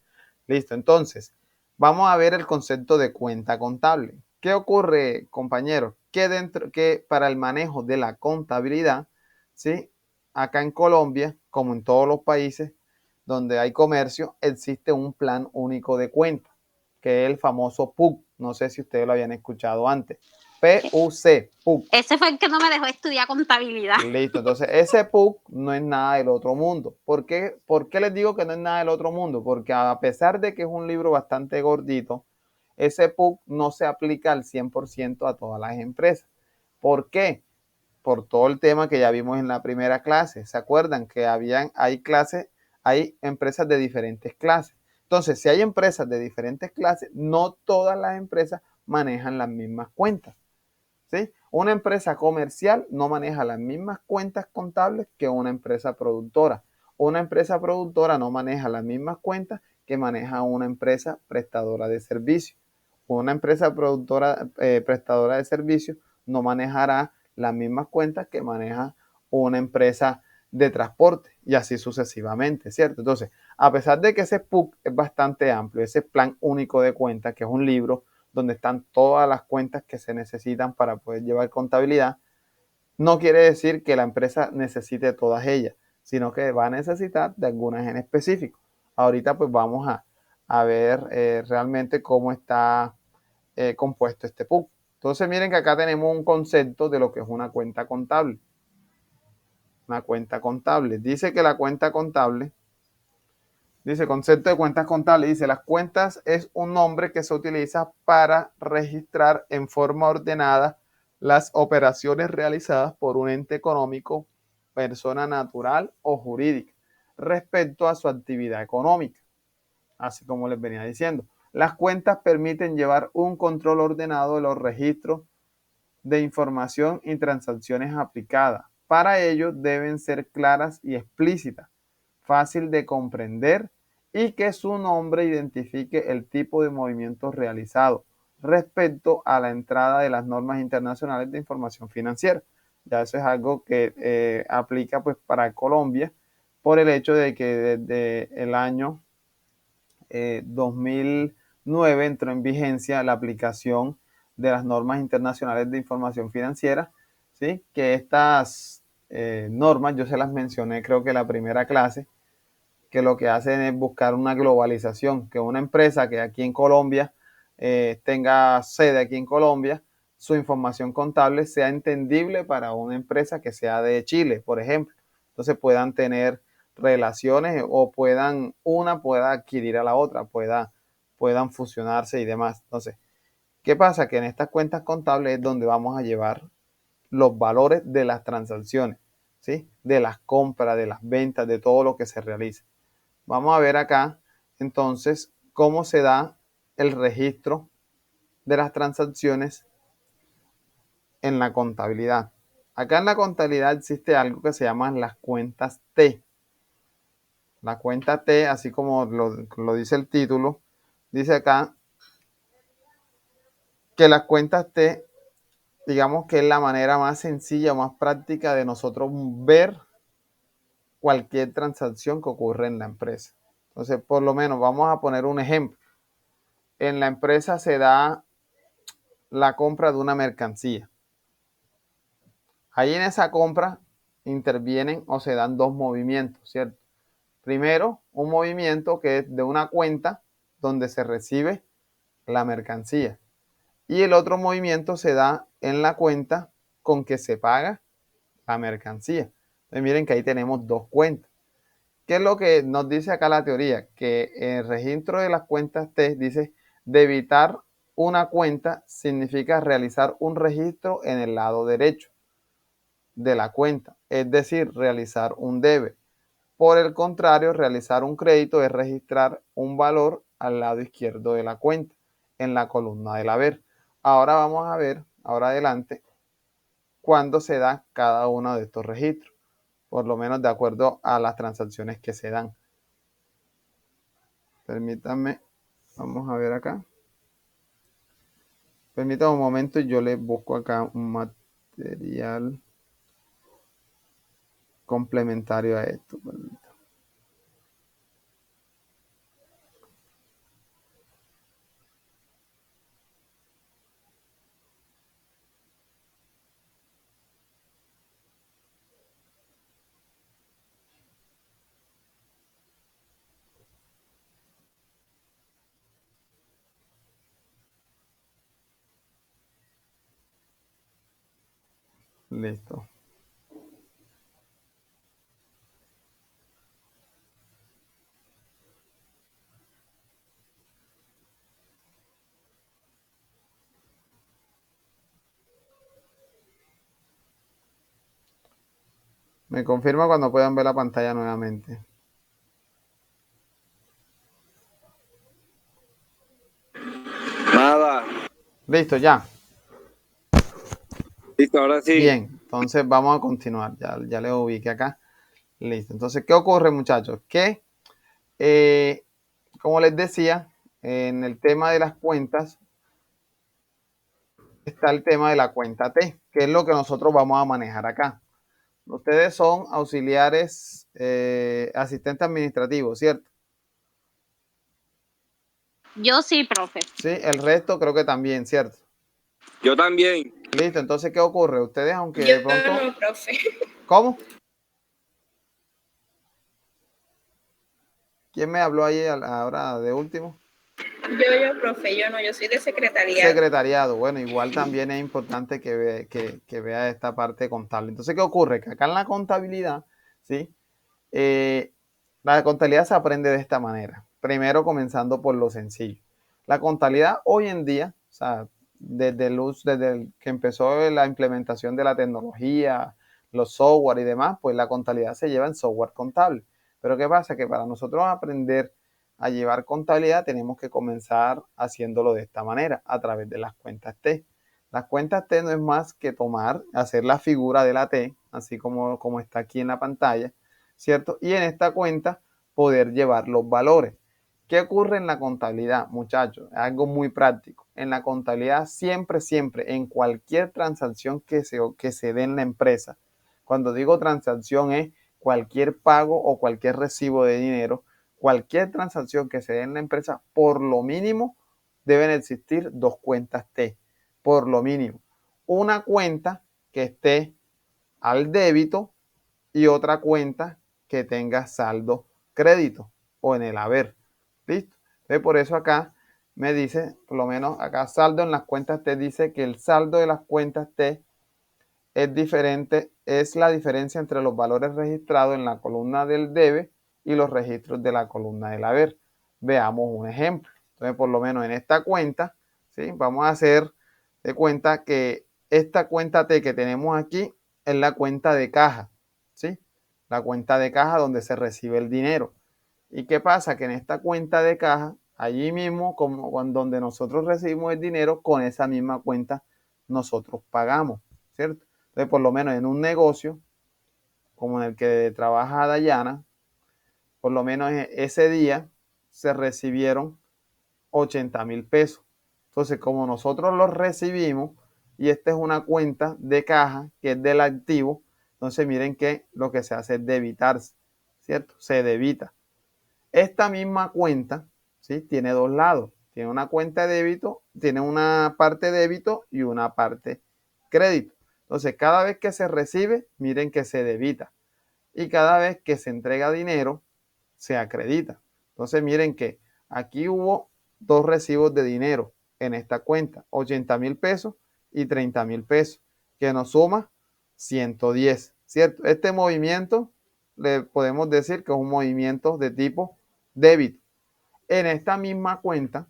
Listo, entonces, vamos a ver el concepto de cuenta contable. ¿Qué ocurre, compañeros? Que para el manejo de la contabilidad, ¿sí? Acá en Colombia, como en todos los países donde hay comercio, existe un plan único de cuenta, que es el famoso PUC. No sé si ustedes lo habían escuchado antes. PUC, PUC. Ese fue el que no me dejó estudiar contabilidad. Listo, entonces ese PUC no es nada del otro mundo. ¿Por qué les digo que no es nada del otro mundo? Porque a pesar de que es un libro bastante gordito, ese PUC no se aplica al 100% a todas las empresas. ¿Por qué? Por todo el tema que ya vimos en la primera clase. ¿Se acuerdan que hay empresas de diferentes clases? Entonces, si hay empresas de diferentes clases, no todas las empresas manejan las mismas cuentas, ¿sí? Una empresa comercial no maneja las mismas cuentas contables que una empresa productora. Una empresa productora no maneja las mismas cuentas que maneja una empresa prestadora de servicios. Una empresa productora prestadora de servicios no manejará las mismas cuentas que maneja una empresa de transporte y así sucesivamente, ¿cierto? Entonces, a pesar de que ese PUC es bastante amplio, ese plan único de cuentas, que es un libro donde están todas las cuentas que se necesitan para poder llevar contabilidad, no quiere decir que la empresa necesite todas ellas, sino que va a necesitar de algunas en específico. Ahorita pues vamos a ver realmente cómo está compuesto este PUC. Entonces miren que acá tenemos un concepto de lo que es una cuenta contable. Una cuenta contable. Dice que la cuenta contable, dice concepto de cuentas contables, dice las cuentas es un nombre que se utiliza para registrar en forma ordenada las operaciones realizadas por un ente económico, persona natural o jurídica, respecto a su actividad económica. Así como les venía diciendo, las cuentas permiten llevar un control ordenado de los registros de información y transacciones aplicadas. Para ello deben ser claras y explícitas, fácil de comprender y que su nombre identifique el tipo de movimiento realizado respecto a la entrada de las normas internacionales de información financiera. Ya eso es algo que aplica pues para Colombia por el hecho de que desde el año 2009 entró en vigencia la aplicación de las normas internacionales de información financiera, ¿sí? Que estas normas, yo se las mencioné creo que en la primera clase, que lo que hacen es buscar una globalización, que una empresa que aquí en Colombia tenga sede aquí en Colombia, su información contable sea entendible para una empresa que sea de Chile, por ejemplo. Entonces puedan tener relaciones o una pueda adquirir a la otra, puedan fusionarse y demás. Entonces, ¿qué pasa? Que en estas cuentas contables es donde vamos a llevar los valores de las transacciones, ¿sí? De las compras, de las ventas, de todo lo que se realiza. Vamos a ver acá, entonces, cómo se da el registro de las transacciones en la contabilidad. Acá en la contabilidad existe algo que se llaman las cuentas T. La cuenta T, así como lo dice el título, dice acá que las cuentas T, digamos que es la manera más sencilla, más práctica de nosotros ver cualquier transacción que ocurre en la empresa. Entonces, por lo menos, vamos a poner un ejemplo. En la empresa se da la compra de una mercancía. Ahí en esa compra intervienen o se dan dos movimientos, ¿cierto? Primero, un movimiento que es de una cuenta donde se recibe la mercancía. Y el otro movimiento se da en la cuenta con que se paga la mercancía. Entonces miren que ahí tenemos dos cuentas. ¿Qué es lo que nos dice acá la teoría? Que el registro de las cuentas T dice debitar una cuenta significa realizar un registro en el lado derecho de la cuenta, es decir, realizar un debe. Por el contrario, realizar un crédito es registrar un valor al lado izquierdo de la cuenta, en la columna del haber. Ahora vamos a ver, ahora adelante, cuándo se da cada uno de estos registros, por lo menos de acuerdo a las transacciones que se dan. Permítanme, vamos a ver acá. Permítanme un momento, yo le busco acá un material complementario a esto. Listo. Me confirma cuando puedan ver la pantalla nuevamente. Listo, ya. Listo, ahora sí. Bien, entonces vamos a continuar. Ya le ubiqué acá. Listo. Entonces, ¿qué ocurre, muchachos? Que, como les decía, en el tema de las cuentas está el tema de la cuenta T, que es lo que nosotros vamos a manejar acá. Ustedes son auxiliares, asistentes administrativos, ¿cierto? Yo sí, profe. Sí, el resto creo que también, ¿cierto? Yo también. Listo, entonces, ¿qué ocurre? Ustedes, aunque Yo de pronto... no, profe. ¿Cómo? ¿Quién me habló ahí ahora de último? Profe, yo no, yo soy de secretariado. Secretariado. Bueno, igual también es importante que vea esta parte contable. Entonces, ¿qué ocurre? Que acá en la contabilidad, ¿sí? La contabilidad se aprende de esta manera. Primero, comenzando por lo sencillo. La contabilidad hoy en día, o sea, desde que empezó la implementación de la tecnología, los software y demás, pues la contabilidad se lleva en software contable. Pero ¿qué pasa? Que para nosotros aprender a llevar contabilidad tenemos que comenzar haciéndolo de esta manera, a través de las cuentas T. Las cuentas T no es más que hacer la figura de la T, así como está aquí en la pantalla, ¿cierto? Y en esta cuenta poder llevar los valores. ¿Qué ocurre en la contabilidad, muchachos? Es algo muy práctico. En la contabilidad siempre, en cualquier transacción que se dé en la empresa, cuando digo transacción es cualquier pago o cualquier recibo de dinero, cualquier transacción que se dé en la empresa, por lo mínimo deben existir dos cuentas T, por lo mínimo. Una cuenta que esté al débito y otra cuenta que tenga saldo crédito o en el haber. ¿Listo? Entonces, por eso acá me dice, por lo menos acá saldo en las cuentas T dice que el saldo de las cuentas T es diferente, es la diferencia entre los valores registrados en la columna del debe y los registros de la columna del haber. Veamos un ejemplo. Entonces, por lo menos en esta cuenta, ¿sí? Vamos a hacer de cuenta que esta cuenta T que tenemos aquí es la cuenta de caja, ¿sí? La cuenta de caja donde se recibe el dinero. ¿Y qué pasa? Que en esta cuenta de caja, allí mismo, como donde nosotros recibimos el dinero, con esa misma cuenta nosotros pagamos, ¿cierto? Entonces, por lo menos en un negocio, como en el que trabaja Dayana, por lo menos ese día se recibieron 80,000 pesos. Entonces, como nosotros los recibimos y esta es una cuenta de caja que es del activo, entonces miren que lo que se hace es debitarse, ¿cierto? Se debita. Esta misma cuenta, ¿sí? Tiene dos lados. Tiene una cuenta de débito, tiene una parte débito y una parte crédito. Entonces, cada vez que se recibe, miren que se debita. Y cada vez que se entrega dinero, se acredita. Entonces, miren que aquí hubo dos recibos de dinero en esta cuenta, 80,000 pesos y 30,000 pesos, que nos suma 110, ¿cierto? Este movimiento le podemos decir que es un movimiento de tipo débito. En esta misma cuenta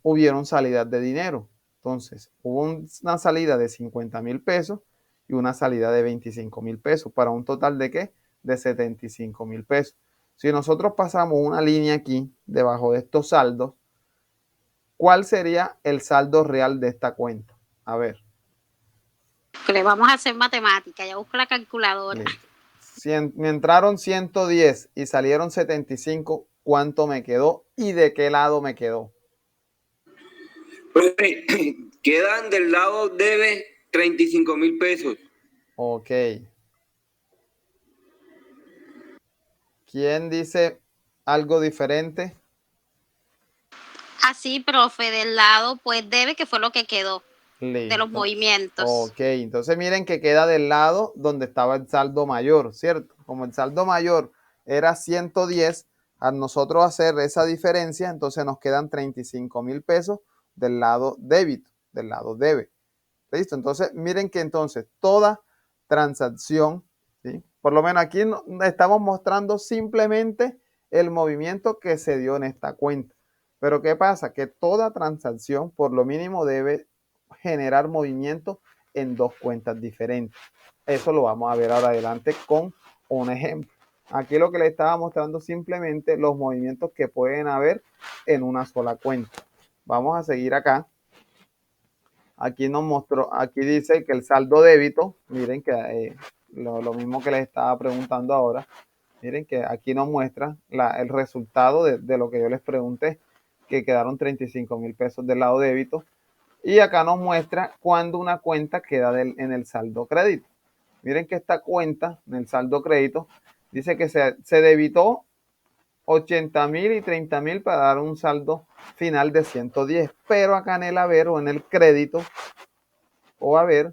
hubieron salidas de dinero. Entonces, hubo una salida de 50,000 pesos y una salida de 25,000 pesos, para un total de ¿qué? De 75,000 pesos. Si nosotros pasamos una línea aquí, debajo de estos saldos, ¿cuál sería el saldo real de esta cuenta? A ver. Le vamos a hacer matemática, ya busco la calculadora. Si me entraron 110 y salieron 75, ¿cuánto me quedó y de qué lado me quedó? Quedan del lado debe 35,000 pesos. Ok. ¿Quién dice algo diferente? Así, profe, del lado, pues debe, que fue lo que quedó Listo. de los movimientos. Ok, entonces miren que queda del lado donde estaba el saldo mayor, ¿cierto? Como el saldo mayor era 110, a nosotros hacer esa diferencia, entonces nos quedan 35,000 pesos del lado débito, del lado debe. ¿Listo? Entonces miren que entonces toda transacción, ¿sí? Por lo menos aquí estamos mostrando simplemente el movimiento que se dio en esta cuenta. Pero ¿qué pasa? Que toda transacción por lo mínimo debe generar movimiento en dos cuentas diferentes. Eso lo vamos a ver ahora adelante con un ejemplo. Aquí lo que le estaba mostrando simplemente los movimientos que pueden haber en una sola cuenta. Vamos a seguir acá. Aquí nos mostró, aquí dice que el saldo débito, miren que lo mismo que les estaba preguntando ahora, miren que aquí nos muestra el resultado de lo que yo les pregunté, que quedaron 35.000 pesos del lado débito. Y acá nos muestra cuando una cuenta queda en el saldo crédito. Miren que esta cuenta, en el saldo crédito, dice que se debitó 80.000 y 30.000 para dar un saldo final de 110. Pero acá en el haber o en el crédito o haber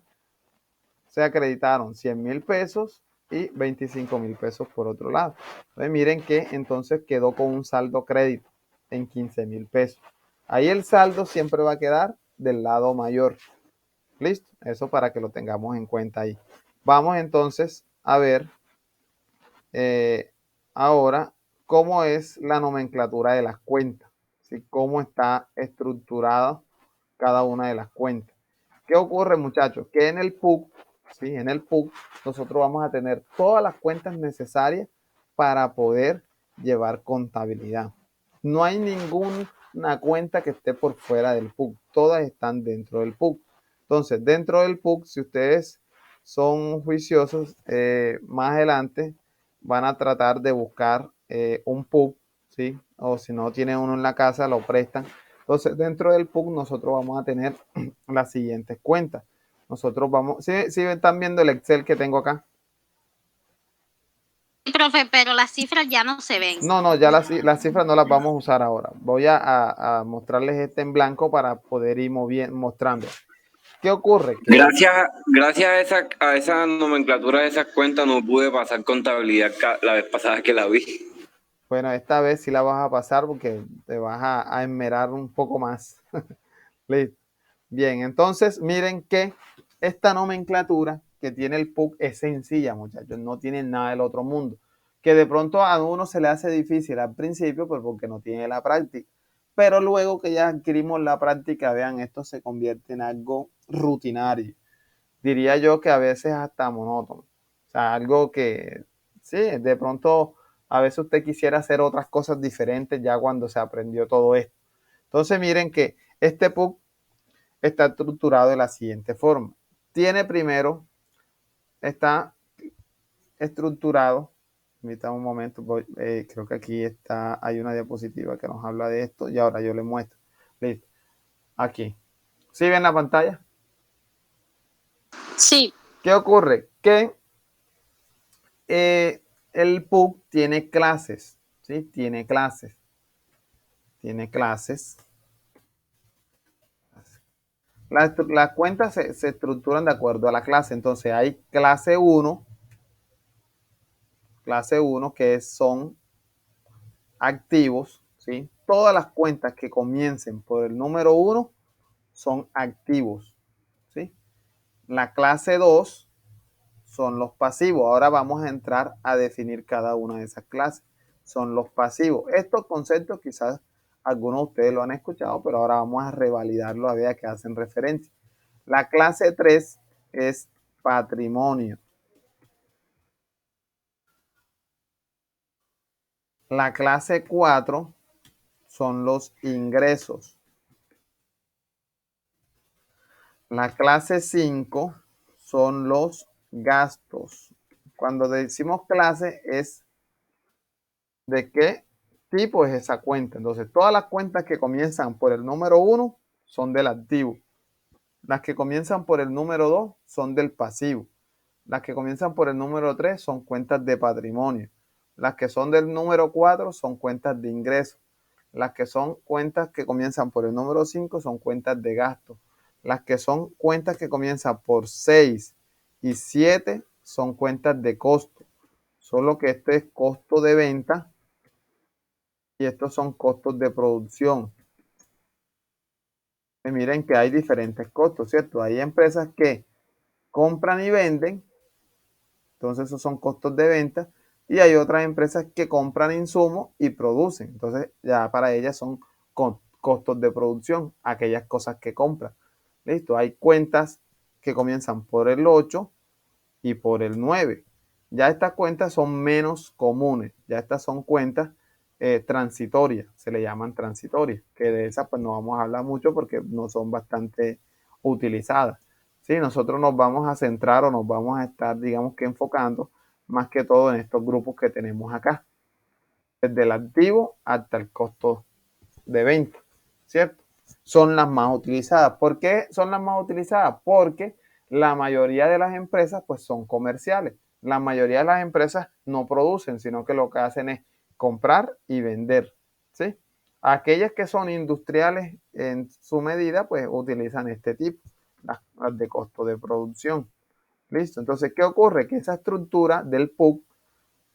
se acreditaron 100.000 pesos y 25.000 pesos por otro lado. Entonces miren que entonces quedó con un saldo crédito en 15.000 pesos. Ahí el saldo siempre va a quedar del lado mayor. Listo, eso para que lo tengamos en cuenta ahí. Vamos entonces a ver ahora cómo es la nomenclatura de las cuentas, ¿sí? Cómo está estructurada cada una de las cuentas. ¿Qué ocurre, muchachos? Que en el PUC, ¿sí? En el PUC nosotros vamos a tener todas las cuentas necesarias para poder llevar contabilidad. No hay ninguna cuenta que esté por fuera del PUC, todas están dentro del PUC. Entonces, dentro del PUC, si ustedes son juiciosos, más adelante van a tratar de buscar un PUC, ¿sí? O si no tienen uno en la casa, lo prestan. Entonces, dentro del PUC nosotros vamos a tener las siguientes cuentas. Nosotros vamos, ¿sí están viendo el Excel que tengo acá? Sí, profe, pero las cifras ya no se ven. No, ya las cifras no las vamos a usar ahora. Voy a mostrarles este en blanco para poder ir mostrando. ¿Qué ocurre? Gracias a esa nomenclatura de esas cuentas no pude pasar contabilidad la vez pasada que la vi. Bueno, esta vez sí la vas a pasar porque te vas a enmerar un poco más. Listo. Bien, entonces miren que esta nomenclatura que tiene el PUC es sencilla, muchachos, no tiene nada del otro mundo. Que de pronto a uno se le hace difícil al principio, pues porque no tiene la práctica. Pero luego que ya adquirimos la práctica, vean, esto se convierte en algo rutinario. Diría yo que a veces hasta monótono. O sea, algo que, sí, de pronto a veces usted quisiera hacer otras cosas diferentes ya cuando se aprendió todo esto. Entonces miren que este PUC está estructurado de la siguiente forma. Tiene primero, está estructurado, permítame un momento, creo que aquí hay una diapositiva que nos habla de esto y ahora yo le muestro. Listo. Aquí. ¿Sí ven la pantalla? Sí. ¿Qué ocurre? Que el PUC tiene clases, ¿sí? Tiene clases. Tiene clases. Las cuentas se estructuran de acuerdo a la clase. Entonces hay clase 1 que son activos, ¿sí? Todas las cuentas que comiencen por el número 1 son activos, ¿sí? La clase 2 son los pasivos. Ahora vamos a entrar a definir cada una de esas clases. Son los pasivos. Estos conceptos quizás algunos de ustedes lo han escuchado, pero ahora vamos a revalidarlo a ver a qué hacen referencia. La clase 3 es patrimonio. La clase 4 son los ingresos. La clase 5 son los gastos. Cuando decimos clase es de qué tipo es esa cuenta. Entonces, todas las cuentas que comienzan por el número 1 son del activo. Las que comienzan por el número 2 son del pasivo. Las que comienzan por el número 3 son cuentas de patrimonio. Las que son del número 4 son cuentas de ingresos. Las que son cuentas que comienzan por el número 5 son cuentas de gasto. Las que son cuentas que comienzan por 6 y 7 son cuentas de costo. Solo que este es costo de venta y estos son costos de producción. Y miren que hay diferentes costos, ¿cierto? Hay empresas que compran y venden, entonces esos son costos de venta, y hay otras empresas que compran insumos y producen, entonces ya para ellas son costos de producción, aquellas cosas que compran. Listo, hay cuentas que comienzan por el 8 y por el 9. Ya estas cuentas son menos comunes, ya estas son cuentas transitorias, se le llaman transitorias, que de esas pues no vamos a hablar mucho porque no son bastante utilizadas. ¿Sí? Nosotros nos vamos a centrar o nos vamos a estar, digamos que enfocando más que todo en estos grupos que tenemos acá, desde el activo hasta el costo de venta, ¿cierto? Son las más utilizadas. ¿Por qué son las más utilizadas? Porque la mayoría de las empresas pues son comerciales. La mayoría de las empresas no producen, sino que lo que hacen es comprar y vender, ¿sí? Aquellas que son industriales en su medida pues utilizan este tipo, las de costo de producción. ¿Listo? Entonces, ¿qué ocurre? Que esa estructura del PUC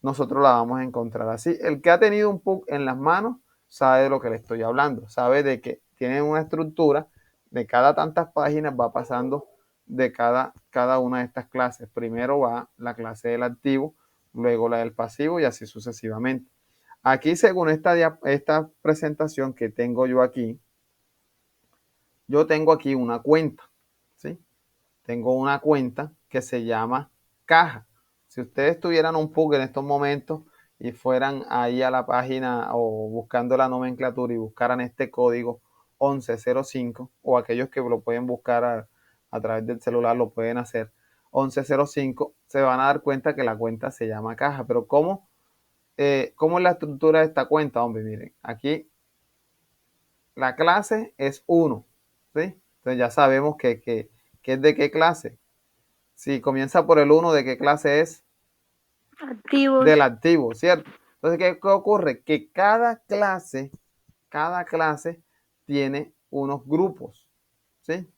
nosotros la vamos a encontrar así. El que ha tenido un PUC en las manos sabe de lo que le estoy hablando, sabe de que tiene una estructura de cada tantas páginas, va pasando de cada una de estas clases. Primero va la clase del activo, luego la del pasivo y así sucesivamente. Aquí, según esta presentación que tengo yo aquí, yo tengo aquí una cuenta, ¿sí? Tengo una cuenta que se llama caja. Si ustedes tuvieran un PUC en estos momentos y fueran ahí a la página o buscando la nomenclatura y buscaran este código 1105, o aquellos que lo pueden buscar a través del celular lo pueden hacer, 1105, se van a dar cuenta que la cuenta se llama caja. Pero ¿cómo es la estructura de esta cuenta? Hombre, miren, aquí la clase es 1, ¿sí? Entonces ya sabemos que es de qué clase. Si comienza por el 1, ¿de qué clase es? Activos. Del activo, ¿cierto? Entonces, ¿qué ocurre? Que cada clase tiene unos grupos, ¿sí?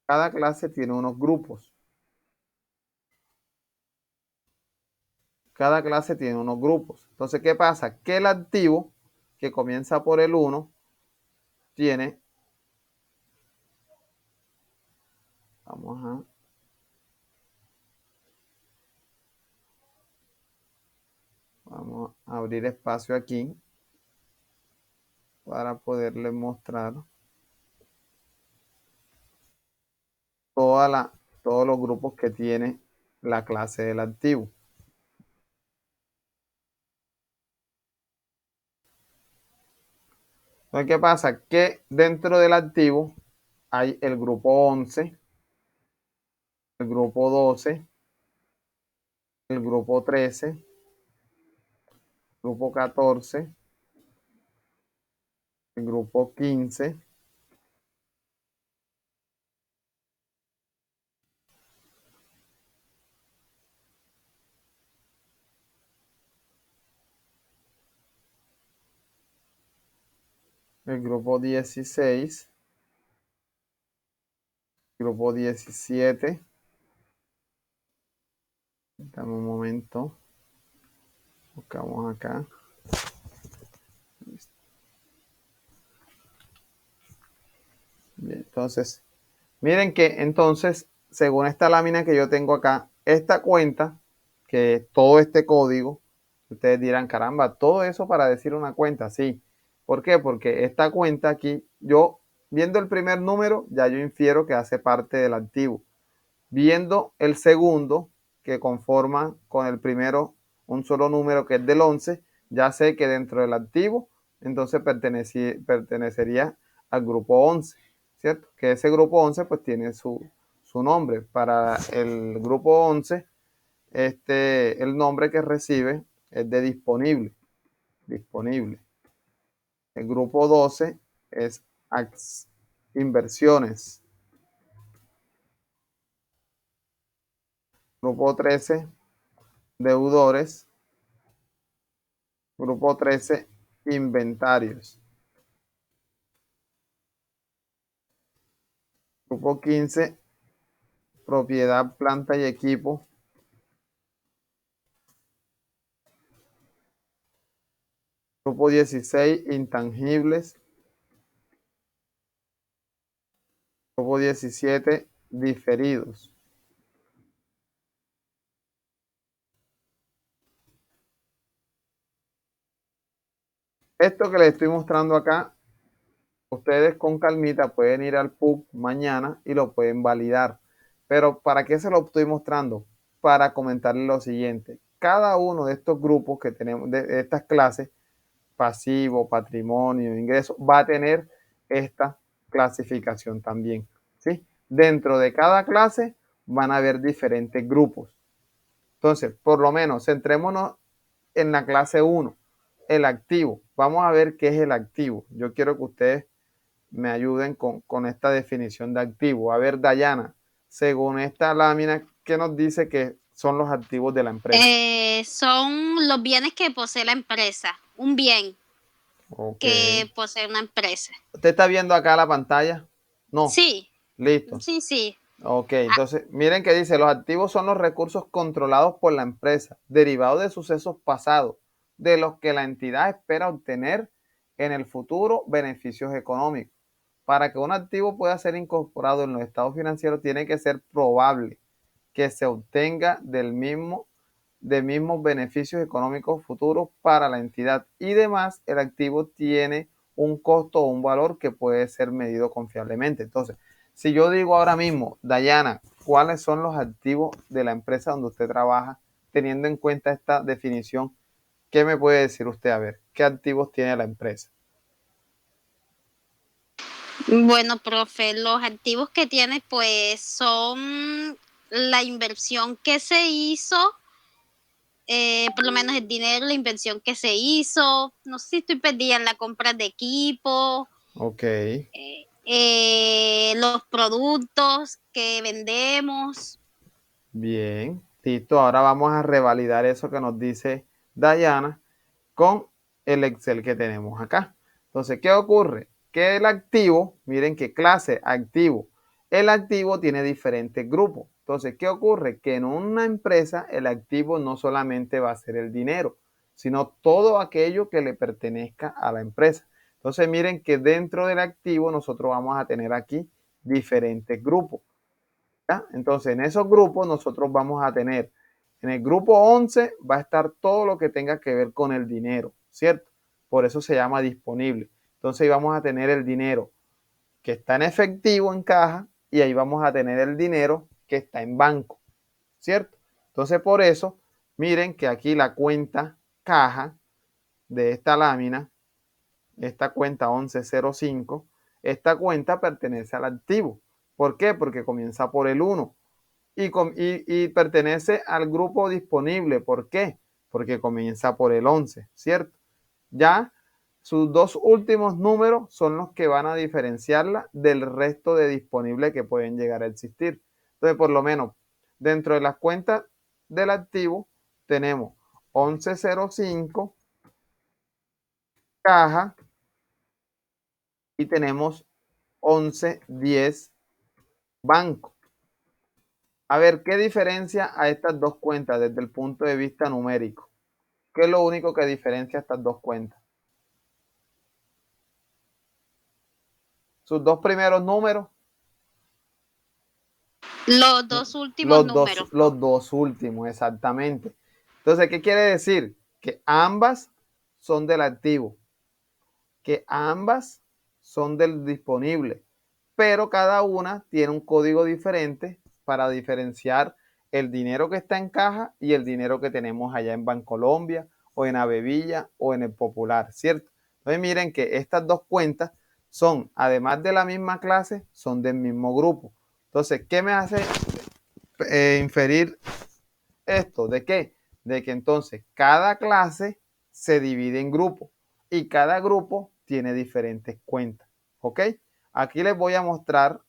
Cada clase tiene unos grupos. Cada clase tiene unos grupos. Entonces, ¿qué pasa? Que el activo, que comienza por el 1, tiene... Vamos a abrir espacio aquí para poderles mostrar todos los grupos que tiene la clase del activo. Entonces, ¿qué pasa? Que dentro del activo hay el grupo 11, el grupo 12, el grupo 13, el grupo 14, el grupo 15, el grupo 16, el grupo 17. Dame un momento. Buscamos acá. Bien, entonces, miren que entonces, según esta lámina que yo tengo acá, esta cuenta, que es todo este código, ustedes dirán, caramba, todo eso para decir una cuenta, sí. ¿Por qué? Porque esta cuenta aquí, yo viendo el primer número, ya yo infiero que hace parte del activo. Viendo el segundo, que conforma con el primero un solo número que es del 11, ya sé que dentro del activo, entonces pertenecería al grupo 11, ¿cierto? Que ese grupo 11 pues tiene su nombre. Para el grupo 11, el nombre que recibe es de disponible. El grupo 12 es inversiones. Grupo 13, deudores. Grupo 13, inventarios. Grupo 15, propiedad, planta y equipo. Grupo 16, intangibles. Grupo 17, diferidos. Esto que les estoy mostrando acá, ustedes con calmita pueden ir al PUC mañana y lo pueden validar. Pero ¿para qué se lo estoy mostrando? Para comentarles lo siguiente. Cada uno de estos grupos que tenemos, de estas clases, pasivo, patrimonio, ingreso, va a tener esta clasificación también. ¿sí? Dentro de cada clase van a haber diferentes grupos. Entonces, por lo menos, centrémonos en la clase 1, el activo. Vamos a ver qué es el activo. Yo quiero que ustedes me ayuden con esta definición de activo. A ver, Dayana, según esta lámina, ¿qué nos dice que son los activos de la empresa? Son los bienes que posee la empresa, un bien Ok. que posee una empresa. ¿Usted está viendo acá la pantalla? No. Sí, Listo. sí. Ok, entonces miren que dice, los activos son los recursos controlados por la empresa, derivados de sucesos pasados, de los que la entidad espera obtener en el futuro beneficios económicos. Para que un activo pueda ser incorporado en los estados financieros, tiene que ser probable que se obtenga de mismos beneficios económicos futuros para la entidad. Y demás, el activo tiene un costo o un valor que puede ser medido confiablemente. Entonces, si yo digo ahora mismo, Dayana, ¿cuáles son los activos de la empresa donde usted trabaja? Teniendo en cuenta esta definición, ¿qué me puede decir usted? A ver, ¿qué activos tiene la empresa? Bueno, profe, los activos que tiene pues son la inversión que se hizo, por lo menos el dinero, la inversión que se hizo, no sé si estoy perdida en la compra de equipo, Ok, los productos que vendemos. bien, listo. Ahora vamos a revalidar eso que nos dice Dayana con el Excel que tenemos acá. Entonces, ¿qué ocurre? Que el activo, miren qué clase, activo. El activo tiene diferentes grupos. Entonces, ¿qué ocurre? Que en una empresa el activo no solamente va a ser el dinero, sino todo aquello que le pertenezca a la empresa. Entonces, miren que dentro del activo nosotros vamos a tener aquí diferentes grupos. ¿Ya? Entonces, en esos grupos nosotros vamos a tener, en el grupo 11 va a estar todo lo que tenga que ver con el dinero, ¿cierto? Por eso se llama disponible. Entonces, ahí vamos a tener el dinero que está en efectivo en caja y ahí vamos a tener el dinero que está en banco, ¿cierto? Entonces, por eso, miren que aquí la cuenta caja de esta lámina, esta cuenta 1105, esta cuenta pertenece al activo. ¿Por qué? Porque comienza por el 1 y pertenece al grupo disponible. ¿Por qué? Porque comienza por el 11, ¿cierto? Ya sus dos últimos números son los que van a diferenciarla del resto de disponible que pueden llegar a existir. Entonces, por lo menos, dentro de las cuentas del activo, tenemos 1105, caja, y tenemos 1110, banco. A ver, ¿qué diferencia a estas dos cuentas desde el punto de vista numérico? ¿Qué es lo único que diferencia estas dos cuentas? Sus dos primeros números, Los dos últimos números. los dos últimos, exactamente. Entonces, ¿qué quiere decir? Que ambas son del activo, que ambas son del disponible, pero cada una tiene un código diferente para diferenciar el dinero que está en caja y el dinero que tenemos allá en Bancolombia o en Avevilla o en el Popular, ¿cierto? Entonces miren que estas dos cuentas son, además de la misma clase, son del mismo grupo. Entonces, ¿qué me hace inferir esto? ¿De qué? De que entonces cada clase se divide en grupos y cada grupo tiene diferentes cuentas. ¿Ok? Aquí les voy a mostrar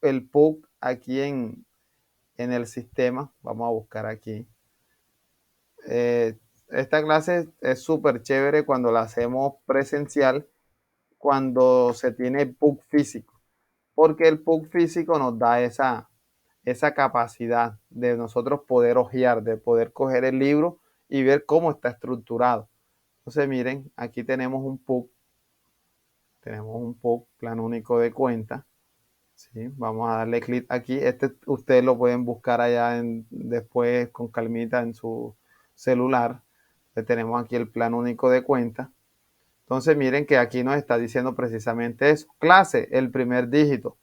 el PUC aquí en el sistema. Vamos a buscar aquí. Esta clase es súper chévere cuando la hacemos presencial, cuando se tiene el PUC físico, porque el PUC físico nos da esa capacidad de nosotros poder hojear, de poder coger el libro y ver cómo está estructurado. Entonces miren, aquí tenemos un PUC, plan único de cuenta. ¿Sí? Vamos a darle clic aquí. Ustedes lo pueden buscar allá después con calmita en su celular. Tenemos aquí el plan único de cuenta. Entonces miren que aquí nos está diciendo precisamente eso. Clase, el primer dígito.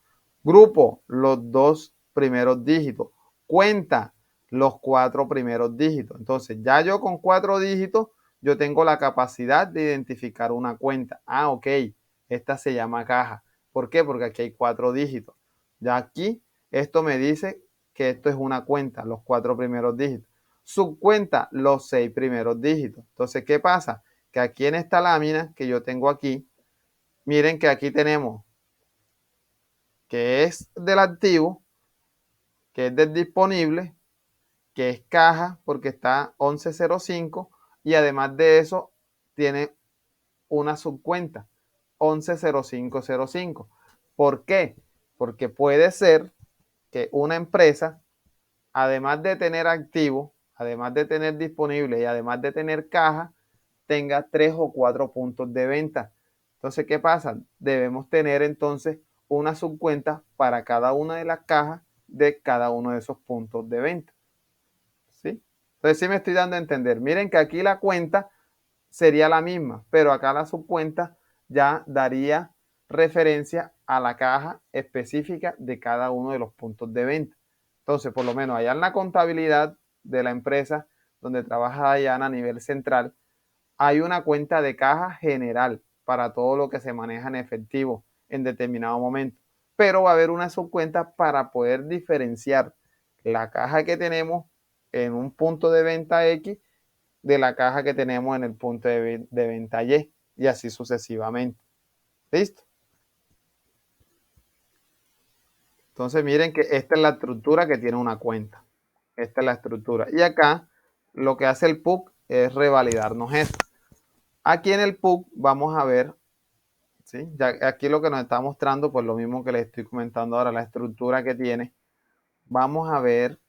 Grupo, los dos primeros dígitos. Cuenta, los cuatro primeros dígitos. Entonces ya yo con 4 dígitos, yo tengo la capacidad de identificar una cuenta. Ah, ok, esta se llama caja. ¿Por qué? Porque aquí hay 4 dígitos. Ya aquí, esto me dice que esto es una cuenta, los 4 primeros dígitos. Subcuenta, los 6 primeros dígitos. Entonces, ¿qué pasa? Que aquí en esta lámina que yo tengo aquí, miren que aquí tenemos que es del activo, que es del disponible, que es caja porque está 1105 y además de eso tiene una subcuenta 110505. ¿Por qué? Porque puede ser que una empresa, además de tener activo, además de tener disponible y además de tener caja, tenga 3 o 4 puntos de venta. Entonces, ¿qué pasa? Debemos tener entonces una subcuenta para cada una de las cajas de cada uno de esos puntos de venta. ¿Sí? Entonces, sí me estoy dando a entender. Miren que aquí la cuenta sería la misma, pero acá la subcuenta ya daría referencia a la caja específica de cada uno de los puntos de venta. Entonces, por lo menos allá en la contabilidad de la empresa donde trabaja Dayana a nivel central, hay una cuenta de caja general para todo lo que se maneja en efectivo en determinado momento, pero va a haber una subcuenta para poder diferenciar la caja que tenemos en un punto de venta X de la caja que tenemos en el punto de venta y así sucesivamente. ¿Listo? Entonces miren que esta es la estructura que tiene una cuenta. Esta es la estructura. Y acá lo que hace el PUC es revalidarnos esto. Aquí en el PUC vamos a ver, ¿sí? Ya aquí lo que nos está mostrando, pues lo mismo que les estoy comentando ahora, la estructura que tiene. Vamos a ver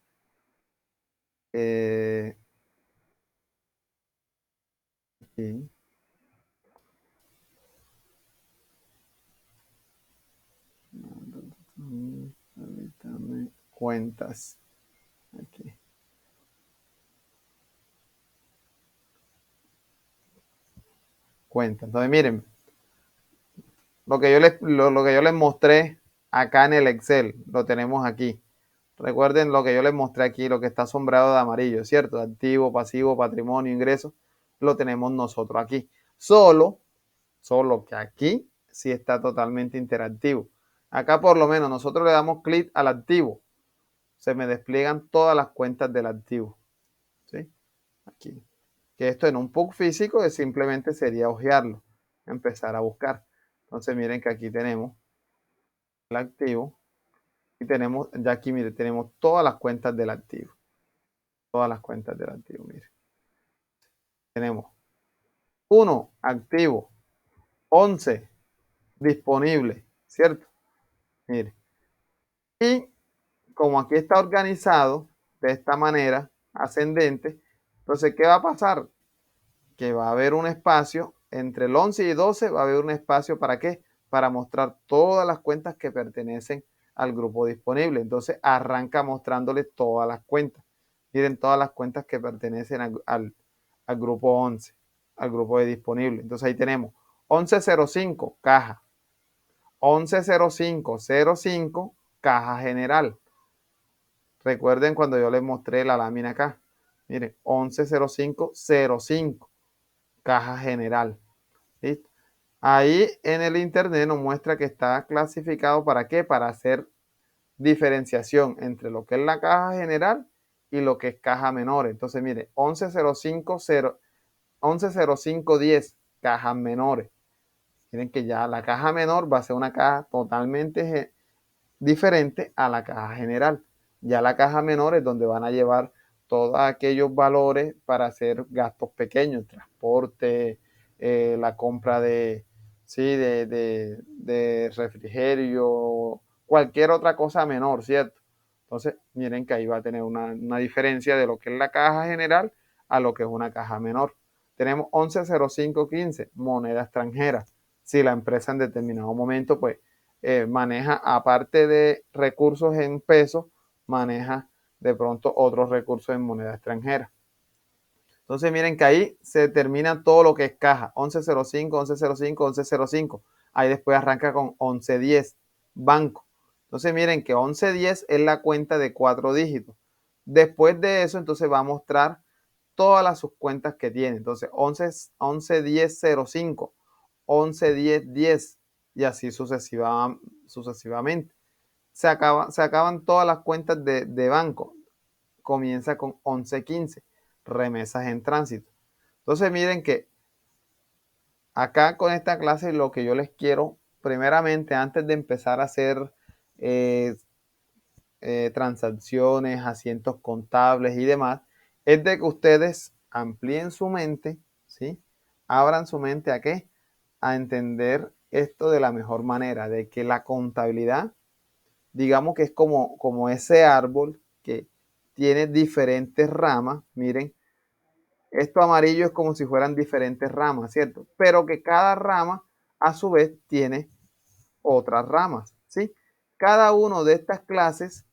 aquí. Cuentas. Aquí. Cuentas. Entonces miren, lo que yo les mostré acá en el Excel, lo tenemos aquí. Recuerden lo que yo les mostré aquí, lo que está sombreado de amarillo, ¿cierto? Activo, pasivo, patrimonio, ingresos, lo tenemos nosotros aquí. Solo que aquí sí está totalmente interactivo. Acá por lo menos nosotros le damos clic al activo. Se me despliegan todas las cuentas del activo. ¿Sí? Aquí. Que esto en un PUC físico simplemente sería hojearlo, empezar a buscar. Entonces miren que aquí tenemos el activo y tenemos, ya aquí mire, tenemos todas las cuentas del activo. Todas las cuentas del activo, mire. Tenemos 1 activo, 11 disponible, ¿cierto? Mire. Y como aquí está organizado de esta manera, ascendente, entonces, ¿qué va a pasar? Que va a haber un espacio entre el 11 y 12, va a haber un espacio ¿para qué? Para mostrar todas las cuentas que pertenecen al grupo disponible. Entonces arranca mostrándoles todas las cuentas. Miren todas las cuentas que pertenecen al grupo 11, al grupo de disponible. Entonces ahí tenemos 1105, caja. 110505, caja general. Recuerden cuando yo les mostré la lámina acá. Miren, 110505, caja general. ¿Listo? Ahí en el internet nos muestra que está clasificado ¿para qué? Para hacer diferenciación entre lo que es la caja general y lo que es caja menor. Entonces, mire, 110510, cajas menores. Miren que ya la caja menor va a ser una caja totalmente diferente a la caja general. Ya la caja menor es donde van a llevar todos aquellos valores para hacer gastos pequeños, transporte, la compra de refrigerio, cualquier otra cosa menor, ¿cierto? Entonces, miren que ahí va a tener una diferencia de lo que es la caja general a lo que es una caja menor. Tenemos 110515, moneda extranjera. Si la empresa en determinado momento, pues, maneja, aparte de recursos en pesos, maneja de pronto otros recursos en moneda extranjera. Entonces miren que ahí se termina todo lo que es caja, 1105, 1105, 1105. Ahí después arranca con 1110, banco. Entonces miren que 1110 es la cuenta de 4 dígitos. Después de eso, entonces va a mostrar todas las subcuentas que tiene. Entonces 111005, 111010 y así sucesivamente. se acaban todas las cuentas de banco. Comienza con 11.15, remesas en tránsito. Entonces miren que acá con esta clase lo que yo les quiero, primeramente, antes de empezar a hacer transacciones, asientos contables y demás, es de que ustedes amplíen su mente, ¿sí? Abran su mente ¿a qué? A entender esto de la mejor manera, de que la contabilidad, digamos que es como ese árbol que tiene diferentes ramas. Miren, esto amarillo es como si fueran diferentes ramas, ¿cierto? Pero que cada rama a su vez tiene otras ramas, ¿sí? Cada una de estas clases,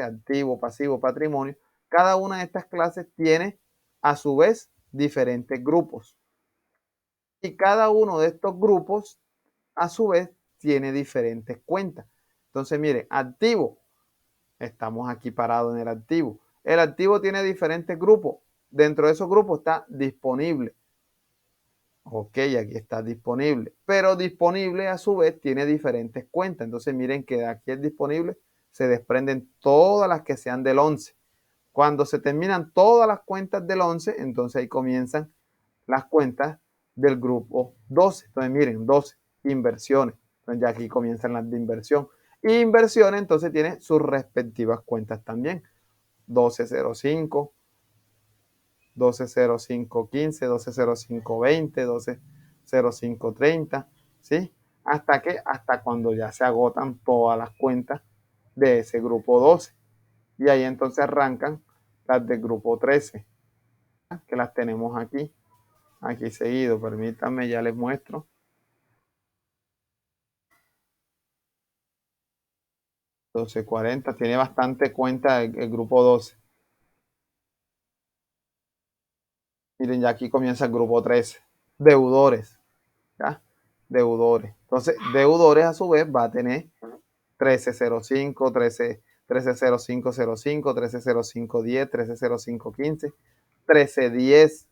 activo, pasivo, patrimonio, cada una de estas clases tiene a su vez diferentes grupos. Y cada uno de estos grupos a su vez tiene diferentes cuentas. Entonces, miren, activo, estamos aquí parados en el activo. El activo tiene diferentes grupos. Dentro de esos grupos está disponible. Ok, aquí está disponible. Pero disponible a su vez tiene diferentes cuentas. Entonces miren que de aquí el disponible se desprenden todas las que sean del 11. Cuando se terminan todas las cuentas del 11, entonces ahí comienzan las cuentas del grupo 12. Entonces miren, 12, inversiones. Entonces ya aquí comienzan las de inversión. Y inversiones entonces tiene sus respectivas cuentas también. 1205, 120515, 120520, 120530, ¿sí? Hasta cuando ya se agotan todas las cuentas de ese grupo 12. Y ahí entonces arrancan las del grupo 13, que las tenemos aquí seguido. Permítanme, ya les muestro. $12.40, tiene bastante cuenta el grupo 12. Miren, ya aquí comienza el grupo 13. Deudores, ¿ya? Deudores. Entonces, deudores a su vez va a tener 1305, 130505, 130510, 130515, 1310.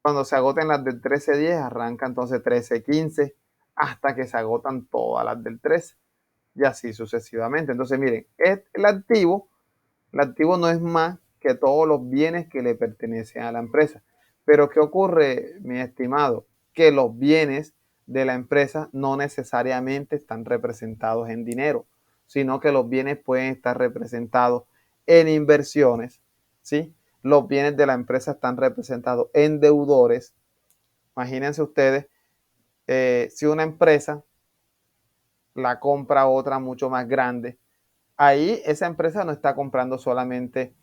Cuando se agoten las del 1310, arranca entonces 1315 hasta que se agotan todas las del 13 y así sucesivamente. Entonces, miren, el activo no es más que todos los bienes que le pertenecen a la empresa. Pero ¿qué ocurre, mi estimado? Que los bienes de la empresa no necesariamente están representados en dinero, sino que los bienes pueden estar representados en inversiones, ¿sí? Los bienes de la empresa están representados en deudores. Imagínense ustedes, si una empresa la compra otra mucho más grande, ahí esa empresa no está comprando solamente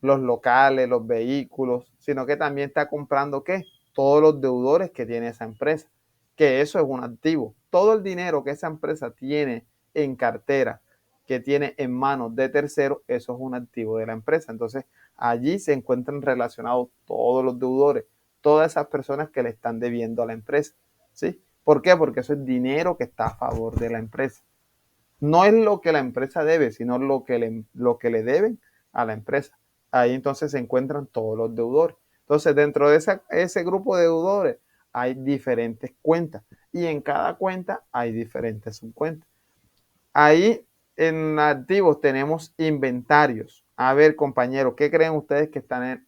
los locales, los vehículos, sino que también está comprando ¿qué? Todos los deudores que tiene esa empresa, que eso es un activo. Todo el dinero que esa empresa tiene en cartera, que tiene en manos de terceros, eso es un activo de la empresa. Entonces, allí se encuentran relacionados todos los deudores, todas esas personas que le están debiendo a la empresa, ¿sí? ¿Por qué? Porque eso es dinero que está a favor de la empresa. No es lo que la empresa debe, sino lo que le deben a la empresa. Ahí entonces se encuentran todos los deudores. Entonces, dentro de ese grupo de deudores hay diferentes cuentas y en cada cuenta hay diferentes subcuentas. Ahí en activos tenemos inventarios. A ver, compañeros, ¿qué creen ustedes que están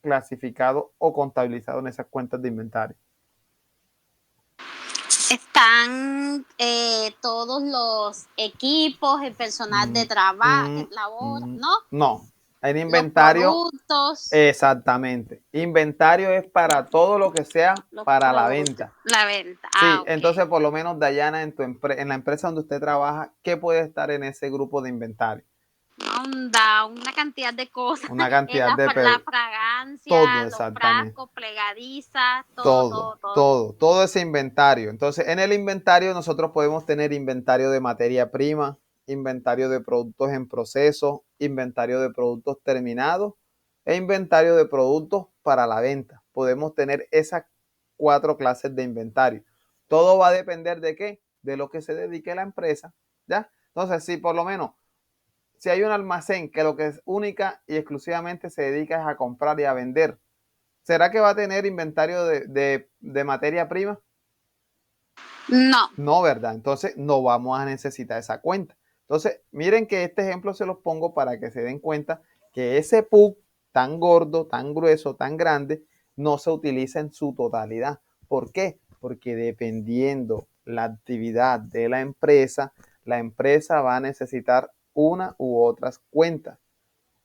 clasificados o contabilizados en esas cuentas de inventario? Están todos los equipos, el personal de trabajo, labor, ¿no? No, en inventario. Los productos. Exactamente. Inventario es para todo lo que sea para la venta. La venta. Sí, Okay. Entonces por lo menos, Dayana, en la empresa donde usted trabaja, ¿qué puede estar en ese grupo de inventario? Una cantidad de cosas. Una cantidad de la fragancia, todo, los frascos, plegadizas, todo ese inventario. Entonces, en el inventario nosotros podemos tener inventario de materia prima, inventario de productos en proceso, inventario de productos terminados e inventario de productos para la venta. Podemos tener esas 4 clases de inventario. Todo va a depender de qué, de lo que se dedique la empresa, ¿ya? Entonces, si por lo menos si hay un almacén que lo que es única y exclusivamente se dedica es a comprar y a vender, ¿será que va a tener inventario de materia prima? No. No, ¿verdad? Entonces no vamos a necesitar esa cuenta. Entonces, miren que este ejemplo se los pongo para que se den cuenta que ese PUC tan gordo, tan grueso, tan grande, no se utiliza en su totalidad. ¿Por qué? Porque dependiendo la actividad de la empresa va a necesitar una u otras cuentas.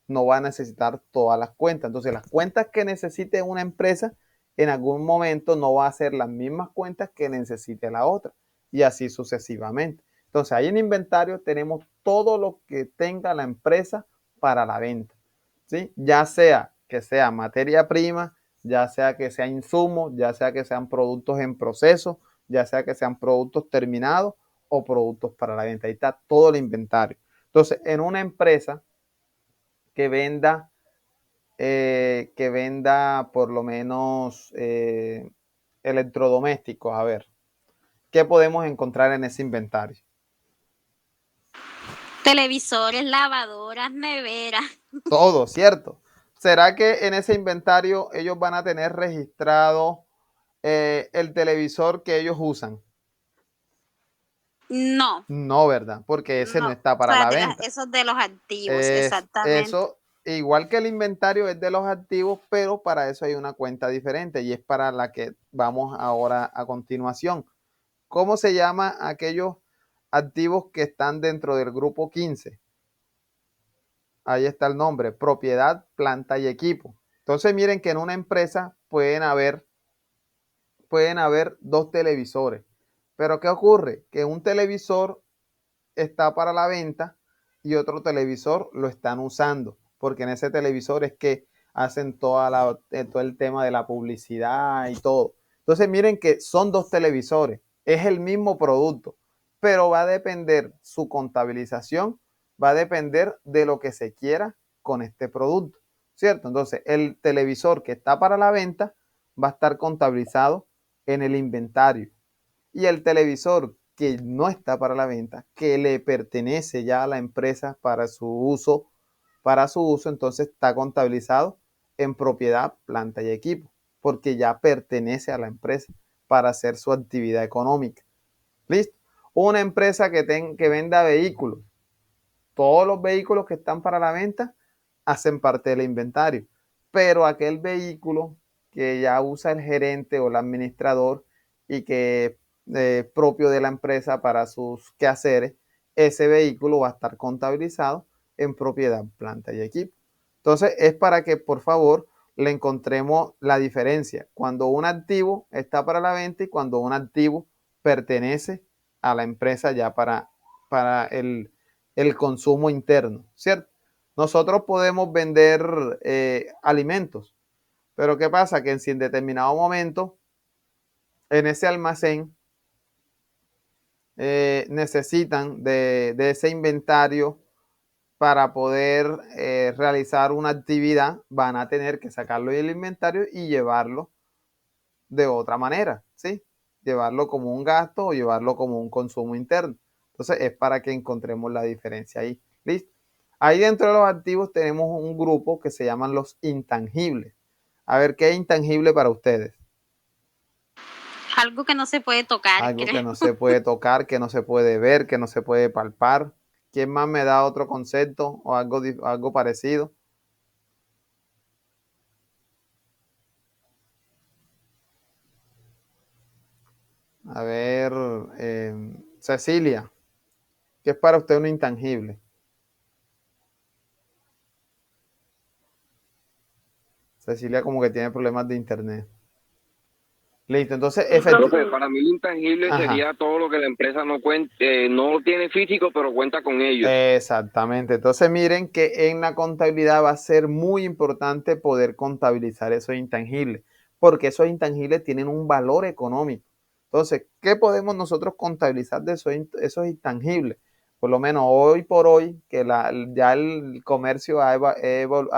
No va a necesitar todas las cuentas. Entonces, las cuentas que necesite una empresa en algún momento no va a ser las mismas cuentas que necesite la otra. Y así sucesivamente. Entonces, ahí en inventario tenemos todo lo que tenga la empresa para la venta. ¿Sí? Ya sea que sea materia prima, ya sea que sea insumos, ya sea que sean productos en proceso, ya sea que sean productos terminados o productos para la venta. Ahí está todo el inventario. Entonces, en una empresa que venda por lo menos electrodomésticos, a ver, ¿qué podemos encontrar en ese inventario? Televisores, lavadoras, neveras. Todo, ¿cierto? ¿Será que en ese inventario ellos van a tener registrado el televisor que ellos usan? No, No, ¿verdad? Porque ese no no. está O para sea, la venta. esos de los activos, exactamente. Eso, igual que el inventario es de los activos, pero para eso hay una cuenta diferente y es para la que vamos ahora a continuación. ¿Cómo se llama aquellos activos que están dentro del grupo 15? Ahí está el nombre, propiedad, planta y equipo. Entonces miren que en una empresa pueden haber dos televisores. Pero ¿qué ocurre? Que un televisor está para la venta y otro televisor lo están usando, porque en ese televisor es que hacen todo el tema de la publicidad y todo. Entonces miren que son dos televisores, es el mismo producto, pero va a depender su contabilización, va a depender de lo que se quiera con este producto, ¿cierto? Entonces el televisor que está para la venta va a estar contabilizado en el inventario y el televisor que no está para la venta, que le pertenece ya a la empresa para su uso, entonces está contabilizado en propiedad, planta y equipo, porque ya pertenece a la empresa para hacer su actividad económica. ¿Listo? Una empresa que venda vehículos, todos los vehículos que están para la venta hacen parte del inventario, pero aquel vehículo que ya usa el gerente o el administrador y que es propio de la empresa para sus quehaceres, ese vehículo va a estar contabilizado en propiedad, planta y equipo. Entonces es para que por favor le encontremos la diferencia cuando un activo está para la venta y cuando un activo pertenece a la empresa ya para el consumo interno, ¿cierto? Nosotros podemos vender alimentos, pero ¿qué pasa? Que si en determinado momento en ese almacén necesitan de ese inventario para poder realizar una actividad, van a tener que sacarlo del inventario y llevarlo de otra manera, ¿sí? Llevarlo como un gasto o llevarlo como un consumo interno. Entonces es para que encontremos la diferencia ahí. ¿Listo? Ahí dentro de los activos tenemos un grupo que se llaman los intangibles. A ver, ¿qué es intangible para ustedes? Algo que no se puede tocar, Algo que creo. no se puede tocar, que no se puede ver, que no se puede palpar. ¿Quién más me da otro concepto o algo parecido? A ver, Cecilia, ¿qué es para usted un intangible? Cecilia como que tiene problemas de internet. Listo, entonces Profe, para mí lo intangible Ajá. sería todo lo que la empresa no no tiene físico, pero cuenta con ellos. Exactamente. Entonces miren que en la contabilidad va a ser muy importante poder contabilizar esos intangibles, porque esos intangibles tienen un valor económico. Entonces, ¿qué podemos nosotros contabilizar de esos intangibles? Por lo menos hoy por hoy, que ya el comercio ha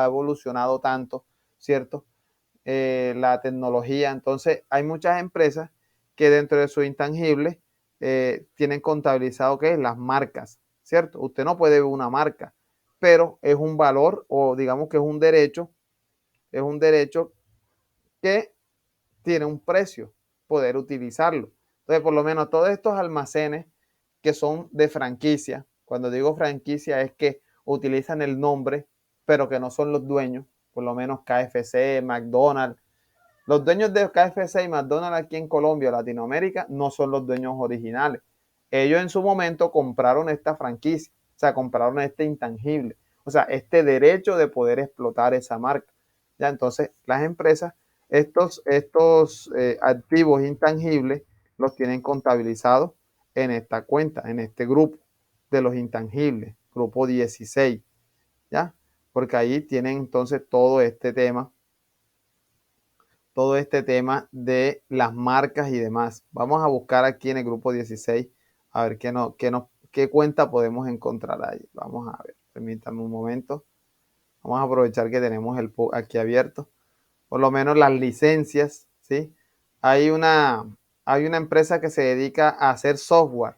evolucionado tanto, ¿cierto? La tecnología. Entonces, hay muchas empresas que dentro de sus intangibles tienen contabilizado ¿qué? Las marcas, ¿cierto? Usted no puede ver una marca, pero es un valor o digamos que es un derecho que tiene un precio, poder utilizarlo. Entonces, por lo menos todos estos almacenes que son de franquicia, Cuando digo franquicia es que utilizan el nombre, pero que no son los dueños, por lo menos KFC, McDonald's. Los dueños de KFC y McDonald's aquí en Colombia o Latinoamérica no son los dueños originales. Ellos en su momento compraron esta franquicia, o sea, compraron este intangible, o sea, este derecho de poder explotar esa marca. Ya, entonces, las empresas, estos activos intangibles, los tienen contabilizados en esta cuenta, en este grupo de los intangibles, grupo 16, ¿ya? Porque ahí tienen entonces todo este tema de las marcas y demás. Vamos a buscar aquí en el grupo 16 a ver qué cuenta podemos encontrar ahí. Vamos a ver, permítanme un momento. Vamos a aprovechar que tenemos aquí abierto. Por lo menos las licencias, ¿sí? Hay una empresa que se dedica a hacer software,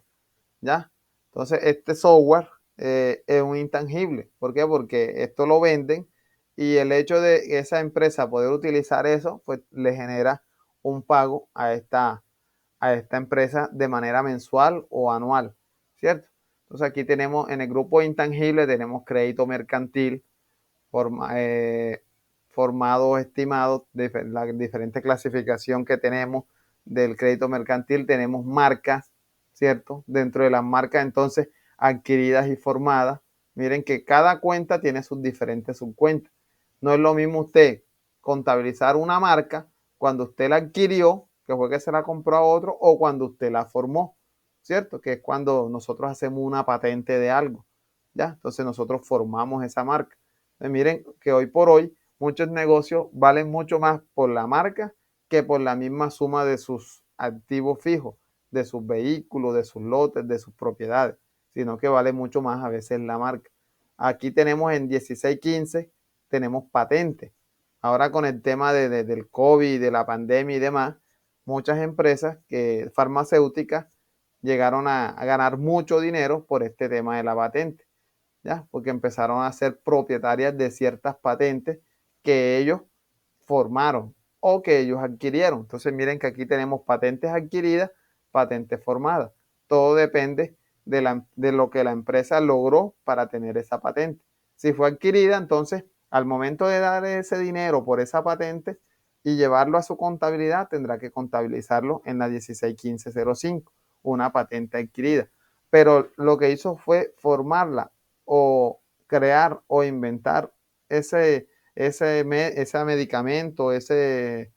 ¿ya? Entonces, este software es un intangible. ¿Por qué? Porque esto lo venden y el hecho de esa empresa poder utilizar eso, pues le genera un pago a esta empresa de manera mensual o anual, ¿cierto? Entonces, aquí tenemos en el grupo intangible, tenemos crédito mercantil, formado, estimado, la diferente clasificación que tenemos del crédito mercantil, tenemos marcas, ¿cierto? Dentro de las marcas, entonces, adquiridas y formadas. Miren que cada cuenta tiene sus diferentes subcuentas. No es lo mismo usted contabilizar una marca cuando usted la adquirió, que fue que se la compró a otro, o cuando usted la formó, ¿cierto? Que es cuando nosotros hacemos una patente de algo, ¿ya? Entonces nosotros formamos esa marca. Miren que hoy por hoy muchos negocios valen mucho más por la marca que por la misma suma de sus activos fijos, de sus vehículos, de sus lotes, de sus propiedades, sino que vale mucho más a veces la marca. Aquí tenemos en 1615, tenemos patentes. Ahora con el tema del COVID, de la pandemia y demás, muchas empresas farmacéuticas llegaron a ganar mucho dinero por este tema de la patente. ¿Ya? Porque empezaron a ser propietarias de ciertas patentes que ellos formaron o que ellos adquirieron. Entonces miren que aquí tenemos patentes adquiridas, patentes formadas. Todo depende de lo que la empresa logró para tener esa patente. Si fue adquirida, entonces al momento de dar ese dinero por esa patente y llevarlo a su contabilidad, tendrá que contabilizarlo en la 161505, una patente adquirida. Pero lo que hizo fue formarla o crear o inventar ese medicamento, esa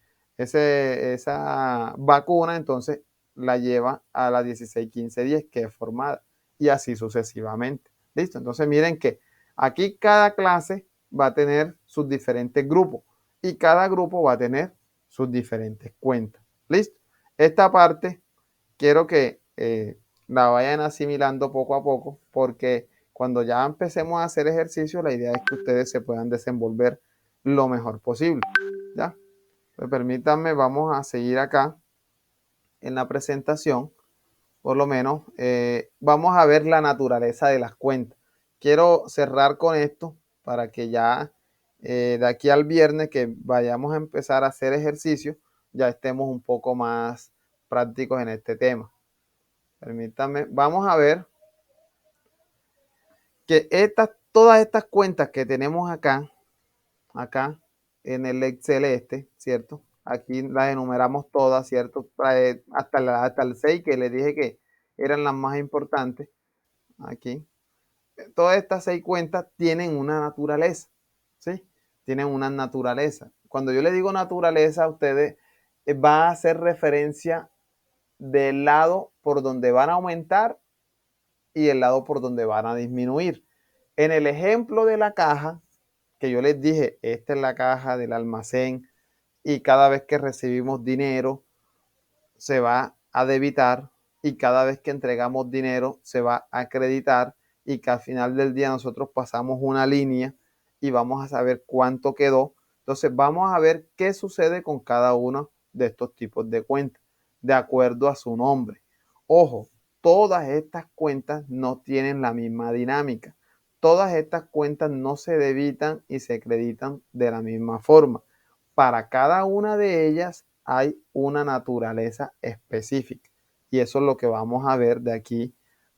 vacuna, entonces la lleva a la 161510 que es formada y así sucesivamente. ¿Listo? Entonces miren que aquí cada clase va a tener sus diferentes grupos y cada grupo va a tener sus diferentes cuentas. ¿Listo? Esta parte quiero que la vayan asimilando poco a poco porque cuando ya empecemos a hacer ejercicio, la idea es que ustedes se puedan desenvolver lo mejor posible. ¿Ya? Pues permítanme, vamos a seguir acá en la presentación. Por lo menos, vamos a ver la naturaleza de las cuentas. Quiero cerrar con esto para que ya de aquí al viernes que vayamos a empezar a hacer ejercicio, ya estemos un poco más prácticos en este tema. Permítanme, vamos a ver que todas estas cuentas que tenemos acá en el Excel ¿cierto? Aquí las enumeramos todas, ¿cierto? Hasta el 6 que les dije que eran las más importantes. Aquí. Todas estas 6 cuentas tienen una naturaleza, ¿sí? Tienen una naturaleza. Cuando yo le digo naturaleza a ustedes, va a hacer referencia del lado por donde van a aumentar y el lado por donde van a disminuir. En el ejemplo de la caja, que yo les dije, esta es la caja del almacén y cada vez que recibimos dinero se va a debitar y cada vez que entregamos dinero se va a acreditar y que al final del día nosotros pasamos una línea y vamos a saber cuánto quedó. Entonces vamos a ver qué sucede con cada uno de estos tipos de cuentas de acuerdo a su nombre. Ojo, todas estas cuentas no tienen la misma dinámica. Todas estas cuentas no se debitan y se acreditan de la misma forma. Para cada una de ellas hay una naturaleza específica y eso es lo que vamos a ver de aquí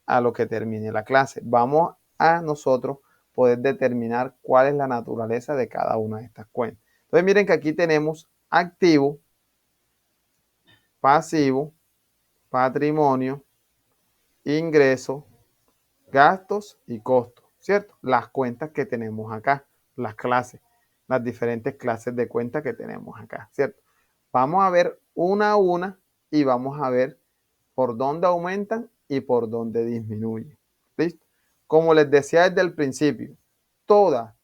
a lo que termine la clase. Vamos a nosotros poder determinar cuál es la naturaleza de cada una de estas cuentas. Entonces miren que aquí tenemos activo, pasivo, patrimonio, ingreso, gastos y costos, ¿cierto? Las cuentas que tenemos acá, las clases, las diferentes clases de cuentas que tenemos acá, ¿cierto? Vamos a ver una a una y vamos a ver por dónde aumentan y por dónde disminuyen. ¿Listo? Como les decía desde el principio, toda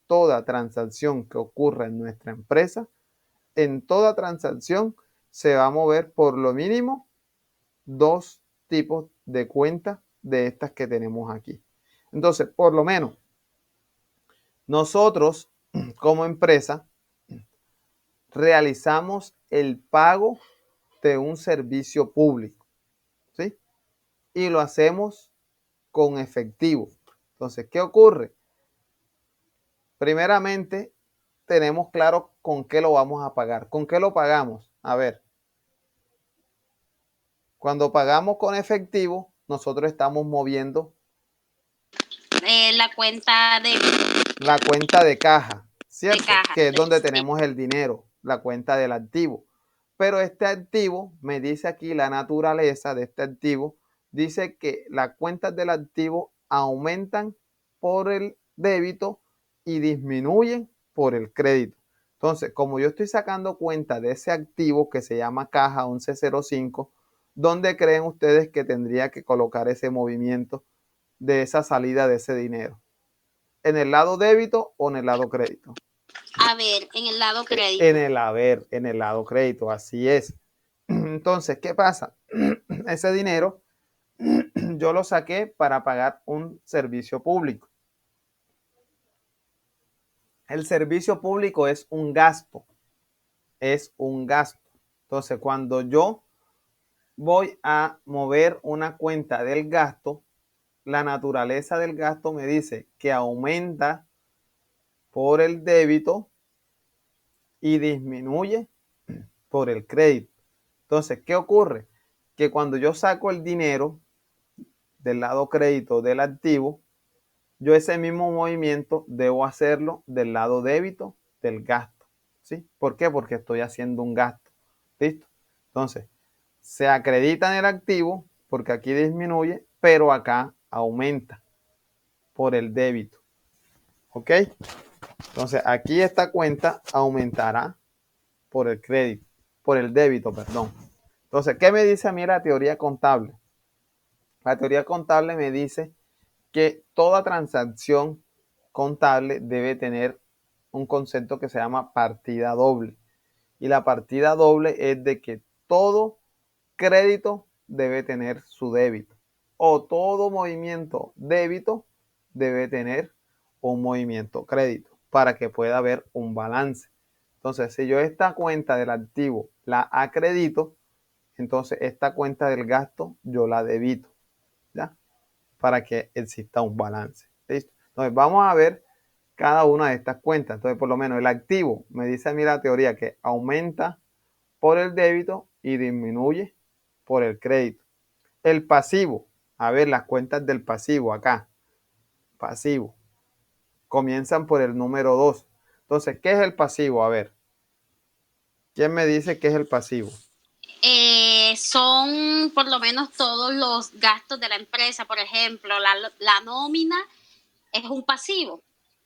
transacción que ocurra en nuestra empresa, en toda transacción se va a mover por lo mínimo dos tipos de cuentas de estas que tenemos aquí. Entonces, por lo menos, nosotros como empresa realizamos el pago de un servicio público, ¿sí? Y lo hacemos con efectivo. Entonces, ¿qué ocurre? Primeramente, tenemos claro con qué lo vamos a pagar. ¿Con qué lo pagamos? A ver, cuando pagamos con efectivo, nosotros estamos moviendo La cuenta de la cuenta de caja, ¿cierto? De caja, Que es donde sí. tenemos el dinero, la cuenta del activo. Pero este activo, me dice aquí la naturaleza de este activo, dice que las cuentas del activo aumentan por el débito y disminuyen por el crédito. Entonces, como yo estoy sacando cuenta de ese activo que se llama caja 1105, ¿dónde creen ustedes que tendría que colocar ese movimiento de esa salida de ese dinero? ¿En el lado débito o en el lado crédito? A ver, en el lado crédito. En el haber, en el lado crédito, así es. Entonces, ¿qué pasa? Ese dinero yo lo saqué para pagar un servicio público. El servicio público es un gasto, es un gasto. Entonces, cuando yo voy a mover una cuenta del gasto, la naturaleza del gasto me dice que aumenta por el débito y disminuye por el crédito. Entonces, ¿qué ocurre? Que cuando yo saco el dinero del lado crédito del activo, yo ese mismo movimiento debo hacerlo del lado débito del gasto. ¿Sí? ¿Por qué? Porque estoy haciendo un gasto. ¿Listo? Entonces, se acredita en el activo porque aquí disminuye, pero acá aumenta por el débito. ¿Ok? Entonces, aquí esta cuenta aumentará por el crédito, por el débito, perdón. Entonces, ¿qué me dice a mí la teoría contable? La teoría contable me dice que toda transacción contable debe tener un concepto que se llama partida doble. Y la partida doble es de que todo crédito debe tener su débito. O todo movimiento débito debe tener un movimiento crédito para que pueda haber un balance. Entonces, si yo esta cuenta del activo la acredito, entonces esta cuenta del gasto yo la debito, ¿ya? Para que exista un balance. ¿Listo? Entonces, vamos a ver cada una de estas cuentas. Entonces, por lo menos el activo me dice a mí la teoría que aumenta por el débito y disminuye por el crédito. El pasivo, a ver las cuentas del pasivo acá. Pasivo. Comienzan por el número 2. Entonces, ¿qué es el pasivo? A ver. ¿Quién me dice qué es el pasivo? Son por lo menos todos los gastos de la empresa. Por ejemplo, la nómina es un pasivo.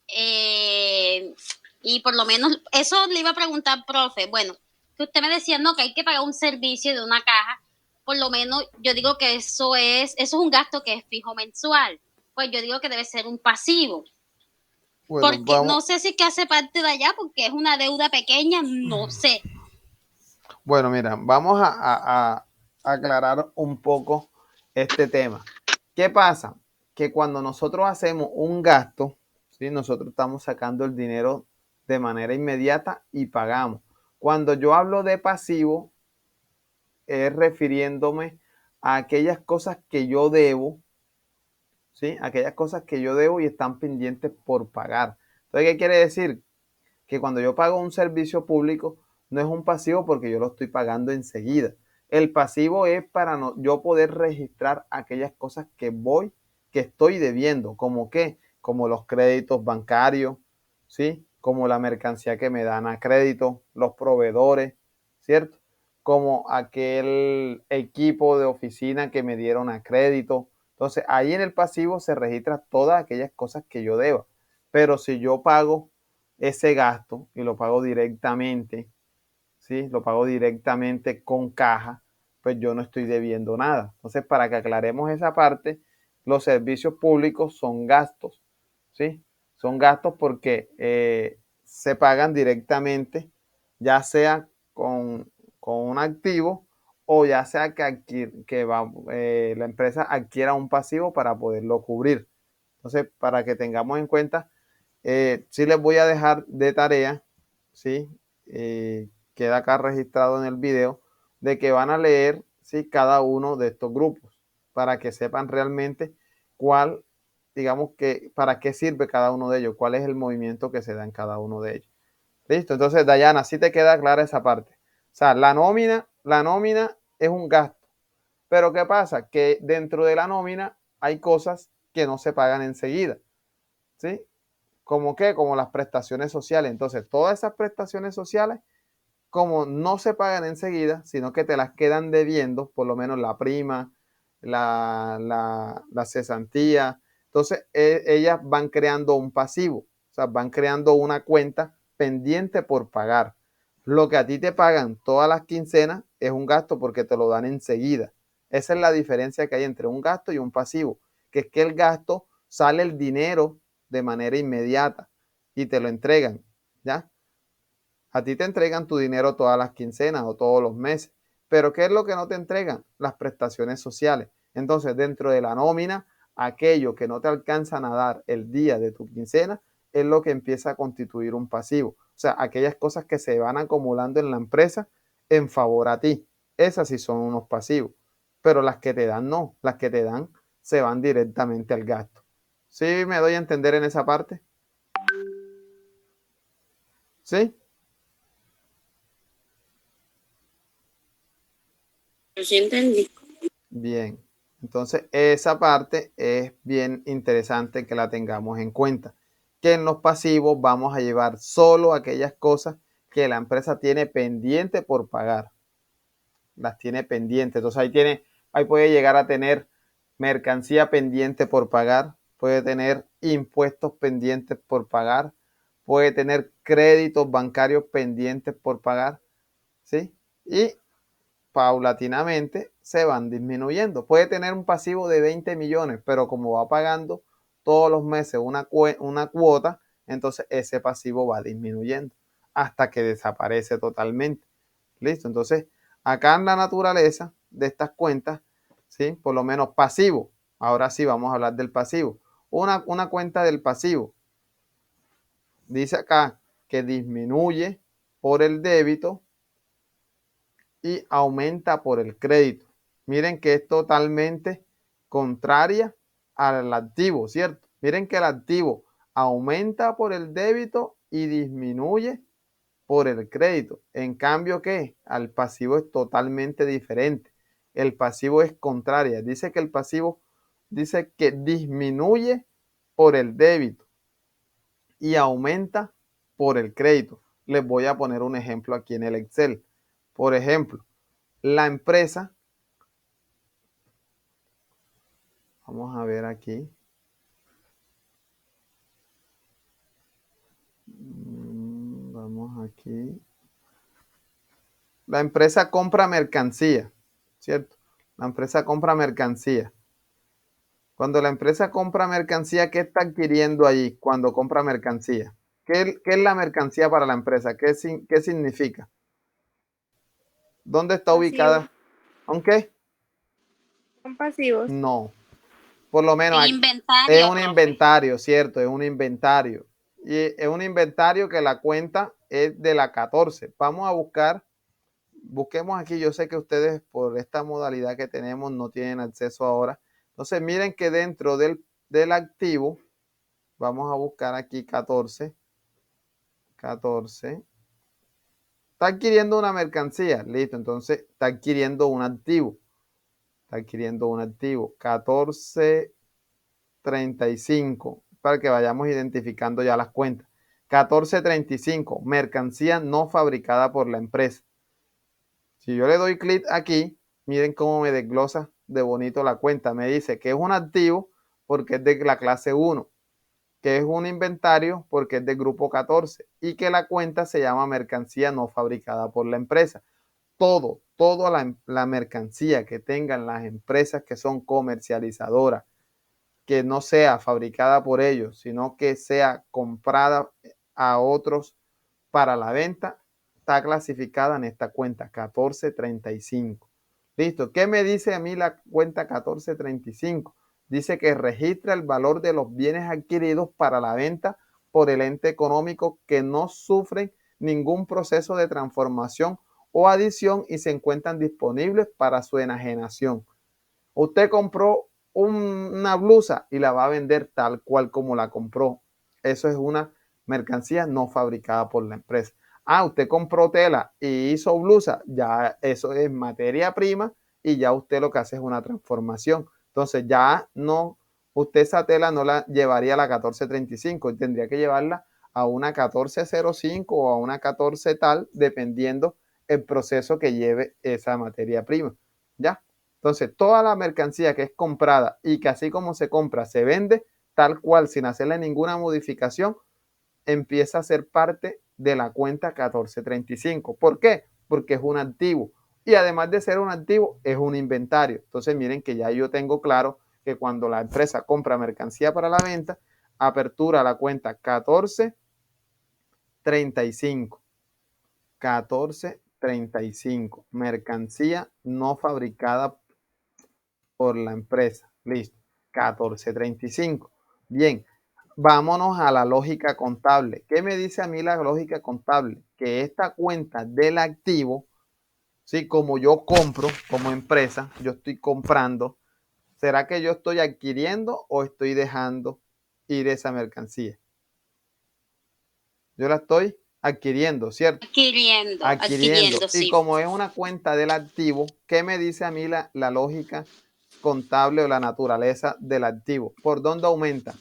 Y por lo menos, eso le iba a preguntar, profe. Bueno, que usted me decía, no, que hay que pagar un servicio de una caja. Por lo menos, yo digo que eso es un gasto que es fijo mensual. Pues yo digo que debe ser un pasivo. Bueno, porque no sé si que hace parte de allá, porque es una deuda pequeña, no sé. Bueno, mira, vamos a aclarar un poco este tema. ¿Qué pasa? Que cuando nosotros hacemos un gasto, ¿sí? Nosotros estamos sacando el dinero de manera inmediata y pagamos. Cuando yo hablo de pasivo, es refiriéndome a aquellas cosas que yo debo, ¿sí? Aquellas cosas que yo debo y están pendientes por pagar. Entonces, ¿qué quiere decir? Que cuando yo pago un servicio público, no es un pasivo porque yo lo estoy pagando enseguida. El pasivo es para yo poder registrar aquellas cosas que voy que estoy debiendo, como qué, como los créditos bancarios, ¿sí? Como la mercancía que me dan a crédito, los proveedores, ¿cierto? Como aquel equipo de oficina que me dieron a crédito. Entonces, ahí en el pasivo se registran todas aquellas cosas que yo deba. Pero si yo pago ese gasto y lo pago directamente, ¿sí? Lo pago directamente con caja, pues yo no estoy debiendo nada. Entonces, para que aclaremos esa parte, los servicios públicos son gastos, ¿sí? Son gastos porque se pagan directamente, ya sea con un activo o ya sea que la empresa adquiera un pasivo para poderlo cubrir. Entonces, para que tengamos en cuenta, sí les voy a dejar de tarea, ¿sí? Queda acá registrado en el video, de que van a leer, ¿sí? Cada uno de estos grupos para que sepan realmente cuál, digamos que, para qué sirve cada uno de ellos, cuál es el movimiento que se da en cada uno de ellos. ¿Listo? Entonces, Dayana, sí te queda clara esa parte. O sea, la nómina es un gasto. Pero ¿qué pasa? Que dentro de la nómina hay cosas que no se pagan enseguida, ¿sí? ¿Como qué? Como las prestaciones sociales. Entonces, todas esas prestaciones sociales, como no se pagan enseguida, sino que te las quedan debiendo, por lo menos la prima, la cesantía. Entonces, ellas van creando un pasivo, o sea, van creando una cuenta pendiente por pagar. Lo que a ti te pagan todas las quincenas es un gasto porque te lo dan enseguida. Esa es la diferencia que hay entre un gasto y un pasivo, que es que el gasto sale el dinero de manera inmediata y te lo entregan, ¿ya? A ti te entregan tu dinero todas las quincenas o todos los meses, pero ¿qué es lo que no te entregan? Las prestaciones sociales. Entonces, dentro de la nómina, aquello que no te alcanzan a dar el día de tu quincena es lo que empieza a constituir un pasivo. O sea, aquellas cosas que se van acumulando en la empresa en favor a ti. Esas sí son unos pasivos, pero las que te dan no, las que te dan se van directamente al gasto. ¿Sí me doy a entender en esa parte? ¿Sí? Yo sí entendí. Bien, entonces esa parte es bien interesante que la tengamos en cuenta, que en los pasivos vamos a llevar solo aquellas cosas que la empresa tiene pendiente por pagar, las tiene pendientes. Entonces ahí puede llegar a tener mercancía pendiente por pagar, puede tener impuestos pendientes por pagar, puede tener créditos bancarios pendientes por pagar, ¿sí? Y paulatinamente se van disminuyendo. Puede tener un pasivo de 20 millones, pero como va pagando todos los meses una cuota, entonces ese pasivo va disminuyendo hasta que desaparece totalmente. ¿Listo? Entonces, acá en la naturaleza de estas cuentas, ¿sí? Por lo menos pasivo. Ahora sí vamos a hablar del pasivo. Una cuenta del pasivo. Dice acá que disminuye por el débito y aumenta por el crédito. Miren que es totalmente contraria al activo, ¿cierto? Miren que el activo aumenta por el débito y disminuye por el crédito. En cambio, ¿qué? Al pasivo es totalmente diferente. El pasivo es contraria. Dice que el pasivo dice que disminuye por el débito y aumenta por el crédito. Les voy a poner un ejemplo aquí en el Excel. Por ejemplo, la empresa, vamos a ver aquí. Vamos aquí. La empresa compra mercancía, ¿cierto? La empresa compra mercancía. Cuando la empresa compra mercancía, ¿qué está adquiriendo allí cuando compra mercancía? ¿Qué es la mercancía para la empresa? ¿Qué significa? ¿Dónde está ubicada? ¿Aunque? Son pasivos. No. Por lo menos El es inventario, un profe. inventario, ¿cierto? Es un inventario. Y es un inventario que la cuenta es de la 14. Vamos a busquemos aquí. Yo sé que ustedes por esta modalidad que tenemos no tienen acceso ahora. Entonces miren que dentro del activo, vamos a buscar aquí 14. 14. Está adquiriendo una mercancía, listo. Entonces está adquiriendo un activo. Está adquiriendo un activo. 14 14.35, para que vayamos identificando ya las cuentas. 14.35, mercancía no fabricada por la empresa. Si yo le doy clic aquí, miren cómo me desglosa de bonito la cuenta. Me dice que es un activo porque es de la clase 1, que es un inventario porque es del grupo 14 y que la cuenta se llama mercancía no fabricada por la empresa. Toda la mercancía que tengan las empresas que son comercializadoras, que no sea fabricada por ellos, sino que sea comprada a otros para la venta, está clasificada en esta cuenta 1435. Listo. ¿Qué me dice a mí la cuenta 1435? Dice que registra el valor de los bienes adquiridos para la venta por el ente económico que no sufren ningún proceso de transformación o adición y se encuentran disponibles para su enajenación. Usted compró una blusa y la va a vender tal cual como la compró. Eso es una mercancía no fabricada por la empresa. Ah, usted compró tela y hizo blusa, ya eso es materia prima y ya usted lo que hace es una transformación. Entonces ya no, usted esa tela no la llevaría a la 1435, tendría que llevarla a una 1405 o a una 14 tal, dependiendo el proceso que lleve esa materia prima. ¿Ya? Entonces, toda la mercancía que es comprada y que así como se compra, se vende tal cual, sin hacerle ninguna modificación, empieza a ser parte de la cuenta 1435. ¿Por qué? Porque es un activo. Y además de ser un activo, es un inventario. Entonces, miren que ya yo tengo claro que cuando la empresa compra mercancía para la venta, apertura la cuenta 1435. 1435. Mercancía no fabricada por la empresa. Listo. 1435. Bien, vámonos a la lógica contable. ¿Qué me dice a mí la lógica contable? Que esta cuenta del activo, ¿sí? Como yo compro como empresa, yo estoy comprando, ¿será que yo estoy adquiriendo o estoy dejando ir esa mercancía? Yo la estoy adquiriendo, ¿cierto? Adquiriendo. Y sí. como es una cuenta del activo, ¿qué me dice a mí la lógica contable o la naturaleza del activo? ¿Por dónde aumenta?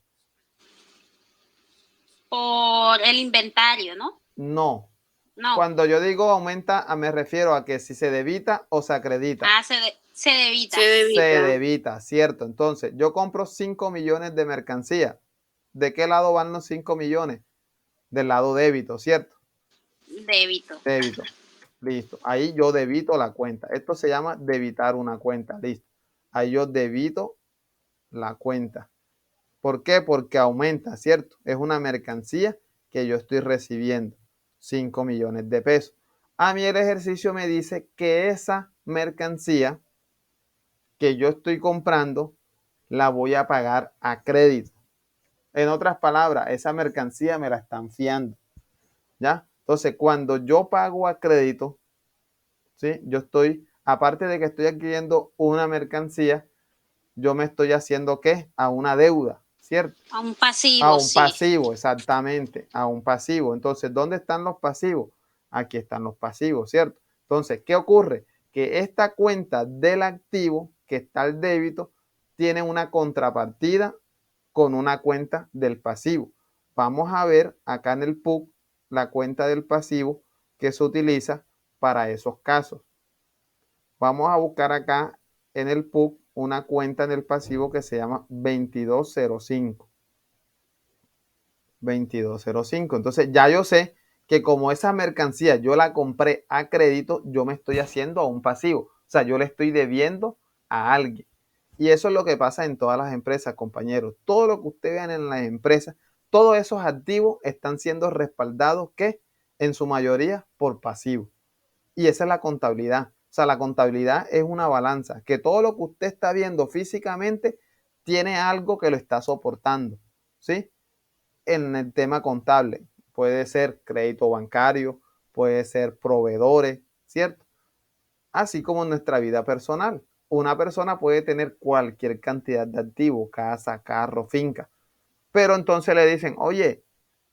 Por el inventario, ¿no? No. No. Cuando yo digo aumenta, me refiero a que si se debita o se acredita. Ah, se debita. Se debita, ¿cierto? Entonces, yo compro 5 millones de mercancía. ¿De qué lado van los 5 millones? Del lado débito, ¿cierto? Débito. Débito. Listo. Ahí yo debito la cuenta. Esto se llama debitar una cuenta. Listo. Ahí yo debito la cuenta. ¿Por qué? Porque aumenta, ¿cierto? Es una mercancía que yo estoy recibiendo. 5 millones de pesos. A mí el ejercicio me dice que esa mercancía que yo estoy comprando la voy a pagar a crédito. En otras palabras, esa mercancía me la están fiando. ¿Ya? Entonces, cuando yo pago a crédito, ¿sí? Yo estoy, aparte de que estoy adquiriendo una mercancía, yo me estoy haciendo, ¿qué? A una deuda, ¿cierto? A un pasivo, A un sí. pasivo, exactamente, a un pasivo. Entonces, ¿dónde están los pasivos? Aquí están los pasivos, ¿cierto? Entonces, ¿qué ocurre? Que esta cuenta del activo, que está al débito, tiene una contrapartida con una cuenta del pasivo. Vamos a ver acá en el PUC la cuenta del pasivo que se utiliza para esos casos. Vamos a buscar acá en el PUC una cuenta en el pasivo que se llama 2205. 2205. Entonces ya yo sé que como esa mercancía yo la compré a crédito, yo me estoy haciendo a un pasivo. O sea, yo le estoy debiendo a alguien. Y eso es lo que pasa en todas las empresas, compañeros. Todo lo que ustedes vean en las empresas, todos esos activos están siendo respaldados, ¿qué? En su mayoría por pasivos. Y esa es la contabilidad. O sea, la contabilidad es una balanza, que todo lo que usted está viendo físicamente tiene algo que lo está soportando, ¿sí? En el tema contable. Puede ser crédito bancario, puede ser proveedores, ¿cierto? Así como en nuestra vida personal. Una persona puede tener cualquier cantidad de activos, casa, carro, finca, pero entonces le dicen, oye,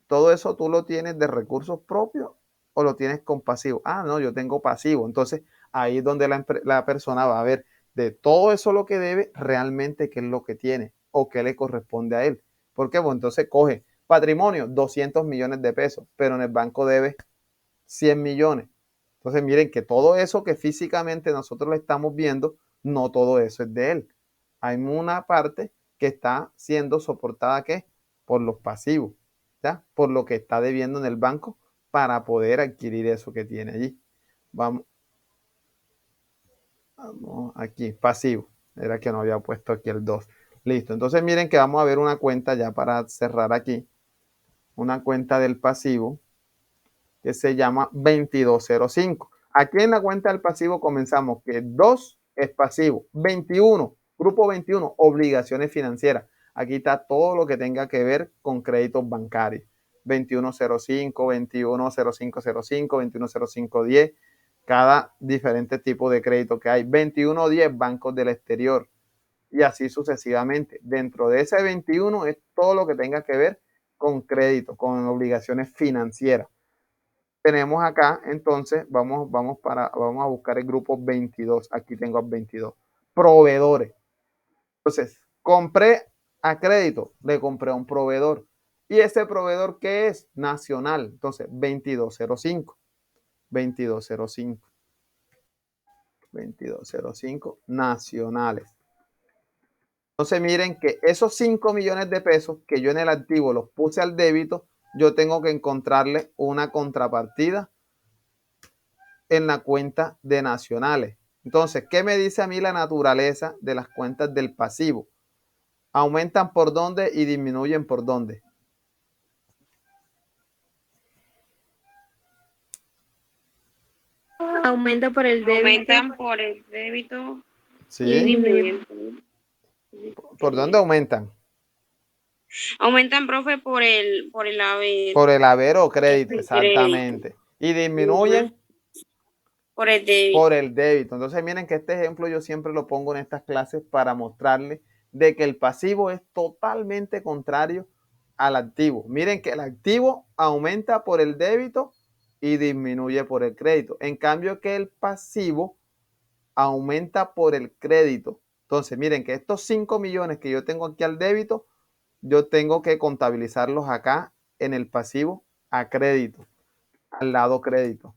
¿todo eso tú lo tienes de recursos propios o lo tienes con pasivo? Ah, no, yo tengo pasivo. Entonces ahí es donde la persona va a ver de todo eso lo que debe, realmente qué es lo que tiene. o qué le corresponde a él. ¿Por qué? Pues entonces coge patrimonio, 200 millones de pesos, pero en el banco debe 100 millones. Entonces miren que todo eso que físicamente nosotros le estamos viendo, no todo eso es de él. Hay una parte que está siendo soportada, ¿qué? Por los pasivos, ¿ya? Por lo que está debiendo en el banco para poder adquirir eso que tiene allí. Vamos aquí, pasivo. Era que no había puesto aquí el 2. Listo. Entonces miren que vamos a ver una cuenta ya para cerrar aquí. Una cuenta del pasivo que se llama 2205. Aquí en la cuenta del pasivo comenzamos que 2 es pasivo, 21, grupo 21, obligaciones financieras. Aquí está todo lo que tenga que ver con créditos bancarios. 2105, 210505, 210510, cada diferente tipo de crédito que hay. 2110, bancos del exterior. Y así sucesivamente. Dentro de ese 21 es todo lo que tenga que ver con crédito, con obligaciones financieras. Tenemos acá, entonces, vamos a buscar el grupo 22. Aquí tengo 22. Proveedores. Entonces, compré a crédito, le compré a un proveedor. ¿Y ese proveedor qué es? Nacional. Entonces, 2205. 2205. 2205 nacionales. Entonces, miren que esos 5 millones de pesos que yo en el activo los puse al débito, yo tengo que encontrarle una contrapartida en la cuenta de nacionales. Entonces, ¿qué me dice a mí la naturaleza de las cuentas del pasivo? ¿Aumentan por dónde y disminuyen por dónde? Aumenta por el débito. Aumentan por el débito y ¿Sí? disminuyen. ¿Por dónde aumentan? Aumentan, profe, por el haber. Por el haber o crédito, exactamente. Y disminuyen por el débito. Por el débito. Entonces miren que este ejemplo yo siempre lo pongo en estas clases para mostrarles de que el pasivo es totalmente contrario al activo. Miren que el activo aumenta por el débito y disminuye por el crédito. En cambio que el pasivo aumenta por el crédito. Entonces miren que estos 5 millones que yo tengo aquí al débito, yo tengo que contabilizarlos acá en el pasivo a crédito, al lado crédito.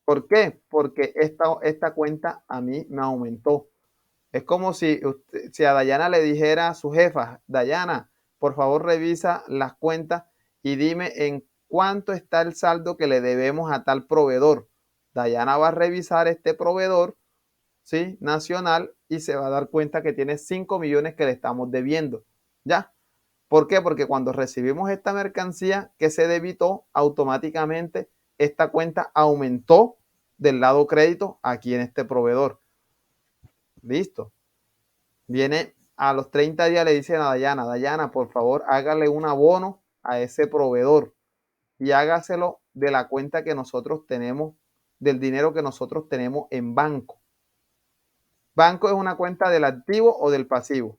¿Por qué? Porque esta cuenta a mí me aumentó. Es como si a Dayana le dijera a su jefa, Dayana, por favor revisa las cuentas y dime en cuánto está el saldo que le debemos a tal proveedor. Dayana va a revisar este proveedor, ¿sí? Nacional, y se va a dar cuenta que tiene 5 millones que le estamos debiendo. ¿Ya? ¿Por qué? Porque cuando recibimos esta mercancía que se debitó, automáticamente esta cuenta aumentó del lado crédito aquí en este proveedor. Listo. Viene a los 30 días, le dicen a Dayana, Dayana, por favor, hágale un abono a ese proveedor y hágaselo de la cuenta que nosotros tenemos, del dinero que nosotros tenemos en banco. ¿Banco es una cuenta del activo o del pasivo?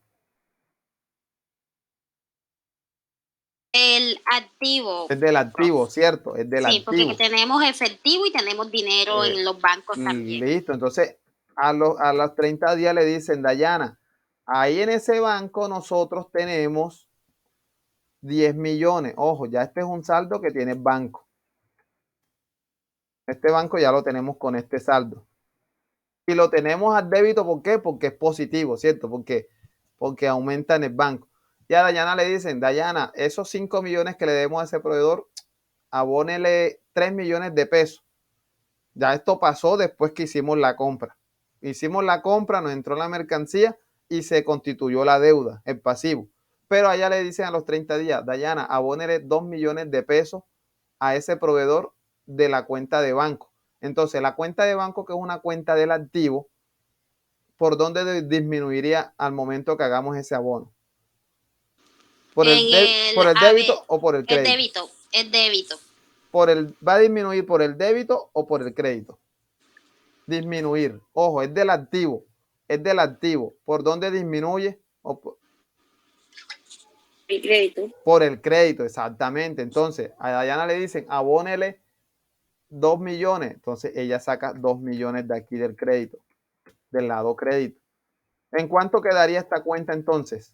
El activo. Es del activo, ¿cierto? Es del activo. Sí, porque tenemos efectivo y tenemos dinero en los bancos también. Listo, entonces a los 30 días le dicen, Dayana, ahí en ese banco nosotros tenemos 10 millones. Ojo, ya este es un saldo que tiene el banco. Este banco ya lo tenemos con este saldo. Y lo tenemos al débito, ¿por qué? Porque es positivo, ¿cierto? Porque aumenta en el banco. Y a Dayana le dicen, Dayana, esos 5 millones que le debemos a ese proveedor, abónele 3 millones de pesos. Ya esto pasó después que hicimos la compra. Hicimos la compra, nos entró la mercancía y se constituyó la deuda, el pasivo. Pero allá le dicen a los 30 días, Dayana, abónele 2 millones de pesos a ese proveedor de la cuenta de banco. Entonces, la cuenta de banco, que es una cuenta del activo, ¿por dónde disminuiría al momento que hagamos ese abono? ¿Por el débito o por el crédito? El débito. ¿Va a disminuir por el débito o por el crédito? Disminuir. Ojo, es del activo. Es del activo. ¿Por dónde disminuye? El crédito. Por el crédito, exactamente. Entonces, a Dayana le dicen, abónele 2 millones. Entonces, ella saca 2 millones de aquí del crédito, del lado crédito. ¿En cuánto quedaría esta cuenta entonces?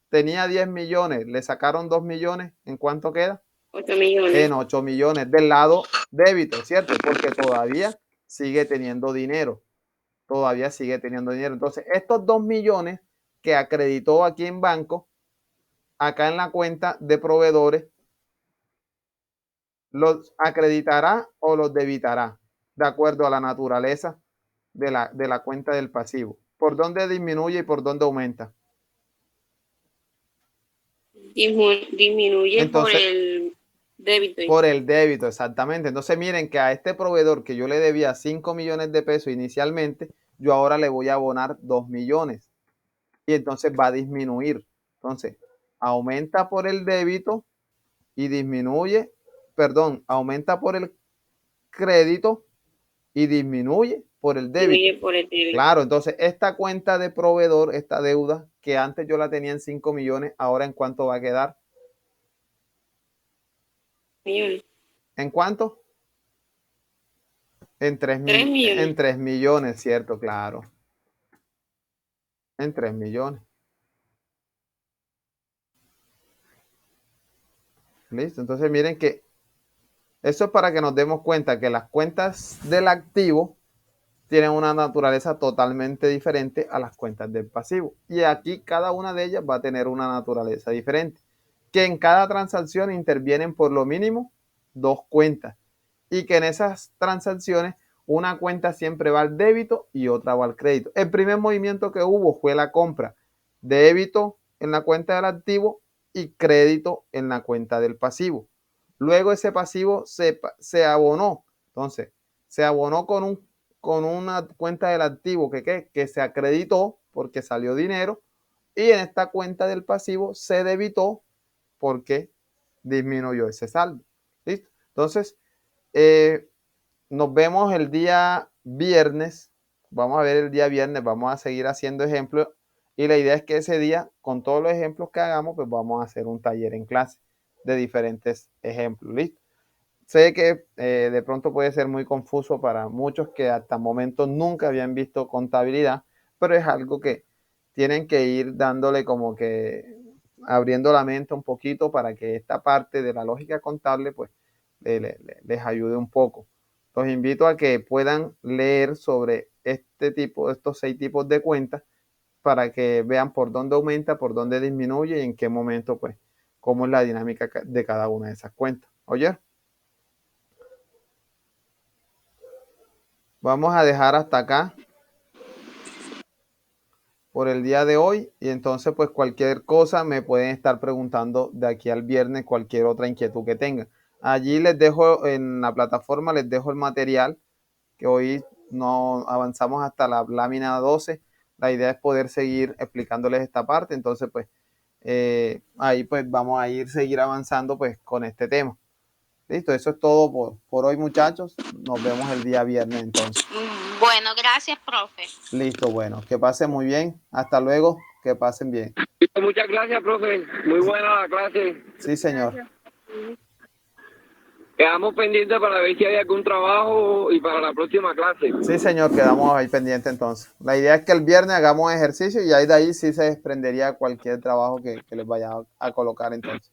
tenía 10 millones, le sacaron 2 millones, ¿en cuánto queda? 8 millones. En 8 millones del lado débito, ¿cierto? Porque todavía sigue teniendo dinero. Todavía sigue teniendo dinero. Entonces, estos 2 millones que acreditó aquí en banco, acá en la cuenta de proveedores, ¿los acreditará o los debitará? De acuerdo a la naturaleza de la cuenta del pasivo. ¿Por dónde disminuye y por dónde aumenta? Disminuye por Entonces, el débito. por el débito, exactamente. Entonces, miren que a este proveedor que yo le debía 5 millones de pesos inicialmente, yo ahora le voy a abonar 2 millones. Y entonces va a disminuir. Entonces, aumenta por el débito y disminuye, perdón, aumenta por el crédito y disminuye por el débito. Disminuye por el débito. Claro, entonces esta cuenta de proveedor, esta deuda que antes yo la tenía en 5 millones, ahora ¿en cuánto va a quedar? Millones. ¿En cuánto? En 3 millones. En 3 millones, ¿cierto? Claro. En 3 millones. Listo. Entonces miren que eso es para que nos demos cuenta que las cuentas del activo tienen una naturaleza totalmente diferente a las cuentas del pasivo. Y aquí cada una de ellas va a tener una naturaleza diferente. Que en cada transacción intervienen por lo mínimo 2 cuentas. Y que en esas transacciones una cuenta siempre va al débito y otra va al crédito. El primer movimiento que hubo fue la compra. Débito en la cuenta del activo y crédito en la cuenta del pasivo. Luego ese pasivo se abonó. Entonces, se abonó con una cuenta del activo que se acreditó porque salió dinero. Y en esta cuenta del pasivo se debitó porque disminuyó ese saldo. ¿Listo? Entonces, nos vemos el día viernes. Vamos a ver el día viernes. Vamos a seguir haciendo ejemplos. Y la idea es que ese día, con todos los ejemplos que hagamos, pues vamos a hacer un taller en clase de diferentes ejemplos. ¿Listo? Sé que de pronto puede ser muy confuso para muchos que hasta el momento nunca habían visto contabilidad, pero es algo que tienen que ir dándole como que abriendo la mente un poquito para que esta parte de la lógica contable pues les ayude un poco. Los invito a que puedan leer sobre estos 6 tipos de cuentas para que vean por dónde aumenta, por dónde disminuye y en qué momento, pues, cómo es la dinámica de cada una de esas cuentas. ¿Oye? Vamos a dejar hasta acá por el día de hoy y entonces pues cualquier cosa me pueden estar preguntando de aquí al viernes, cualquier otra inquietud que tengan. Allí les dejo en la plataforma, les dejo el material que hoy no avanzamos hasta la lámina 12. La idea es poder seguir explicándoles esta parte, entonces pues ahí pues vamos a seguir avanzando pues con este tema. Listo, eso es todo por hoy, muchachos. Nos vemos el día viernes entonces. Bueno, gracias, profe. Listo, bueno, que pasen muy bien. Hasta luego, que pasen bien. Muchas gracias, profe. Muy buena la clase. Sí, señor. Quedamos pendientes para ver si hay algún trabajo y para la próxima clase. Sí, señor, quedamos ahí pendientes entonces. La idea es que el viernes hagamos ejercicio y ahí de ahí sí se desprendería cualquier trabajo que les vaya a colocar entonces.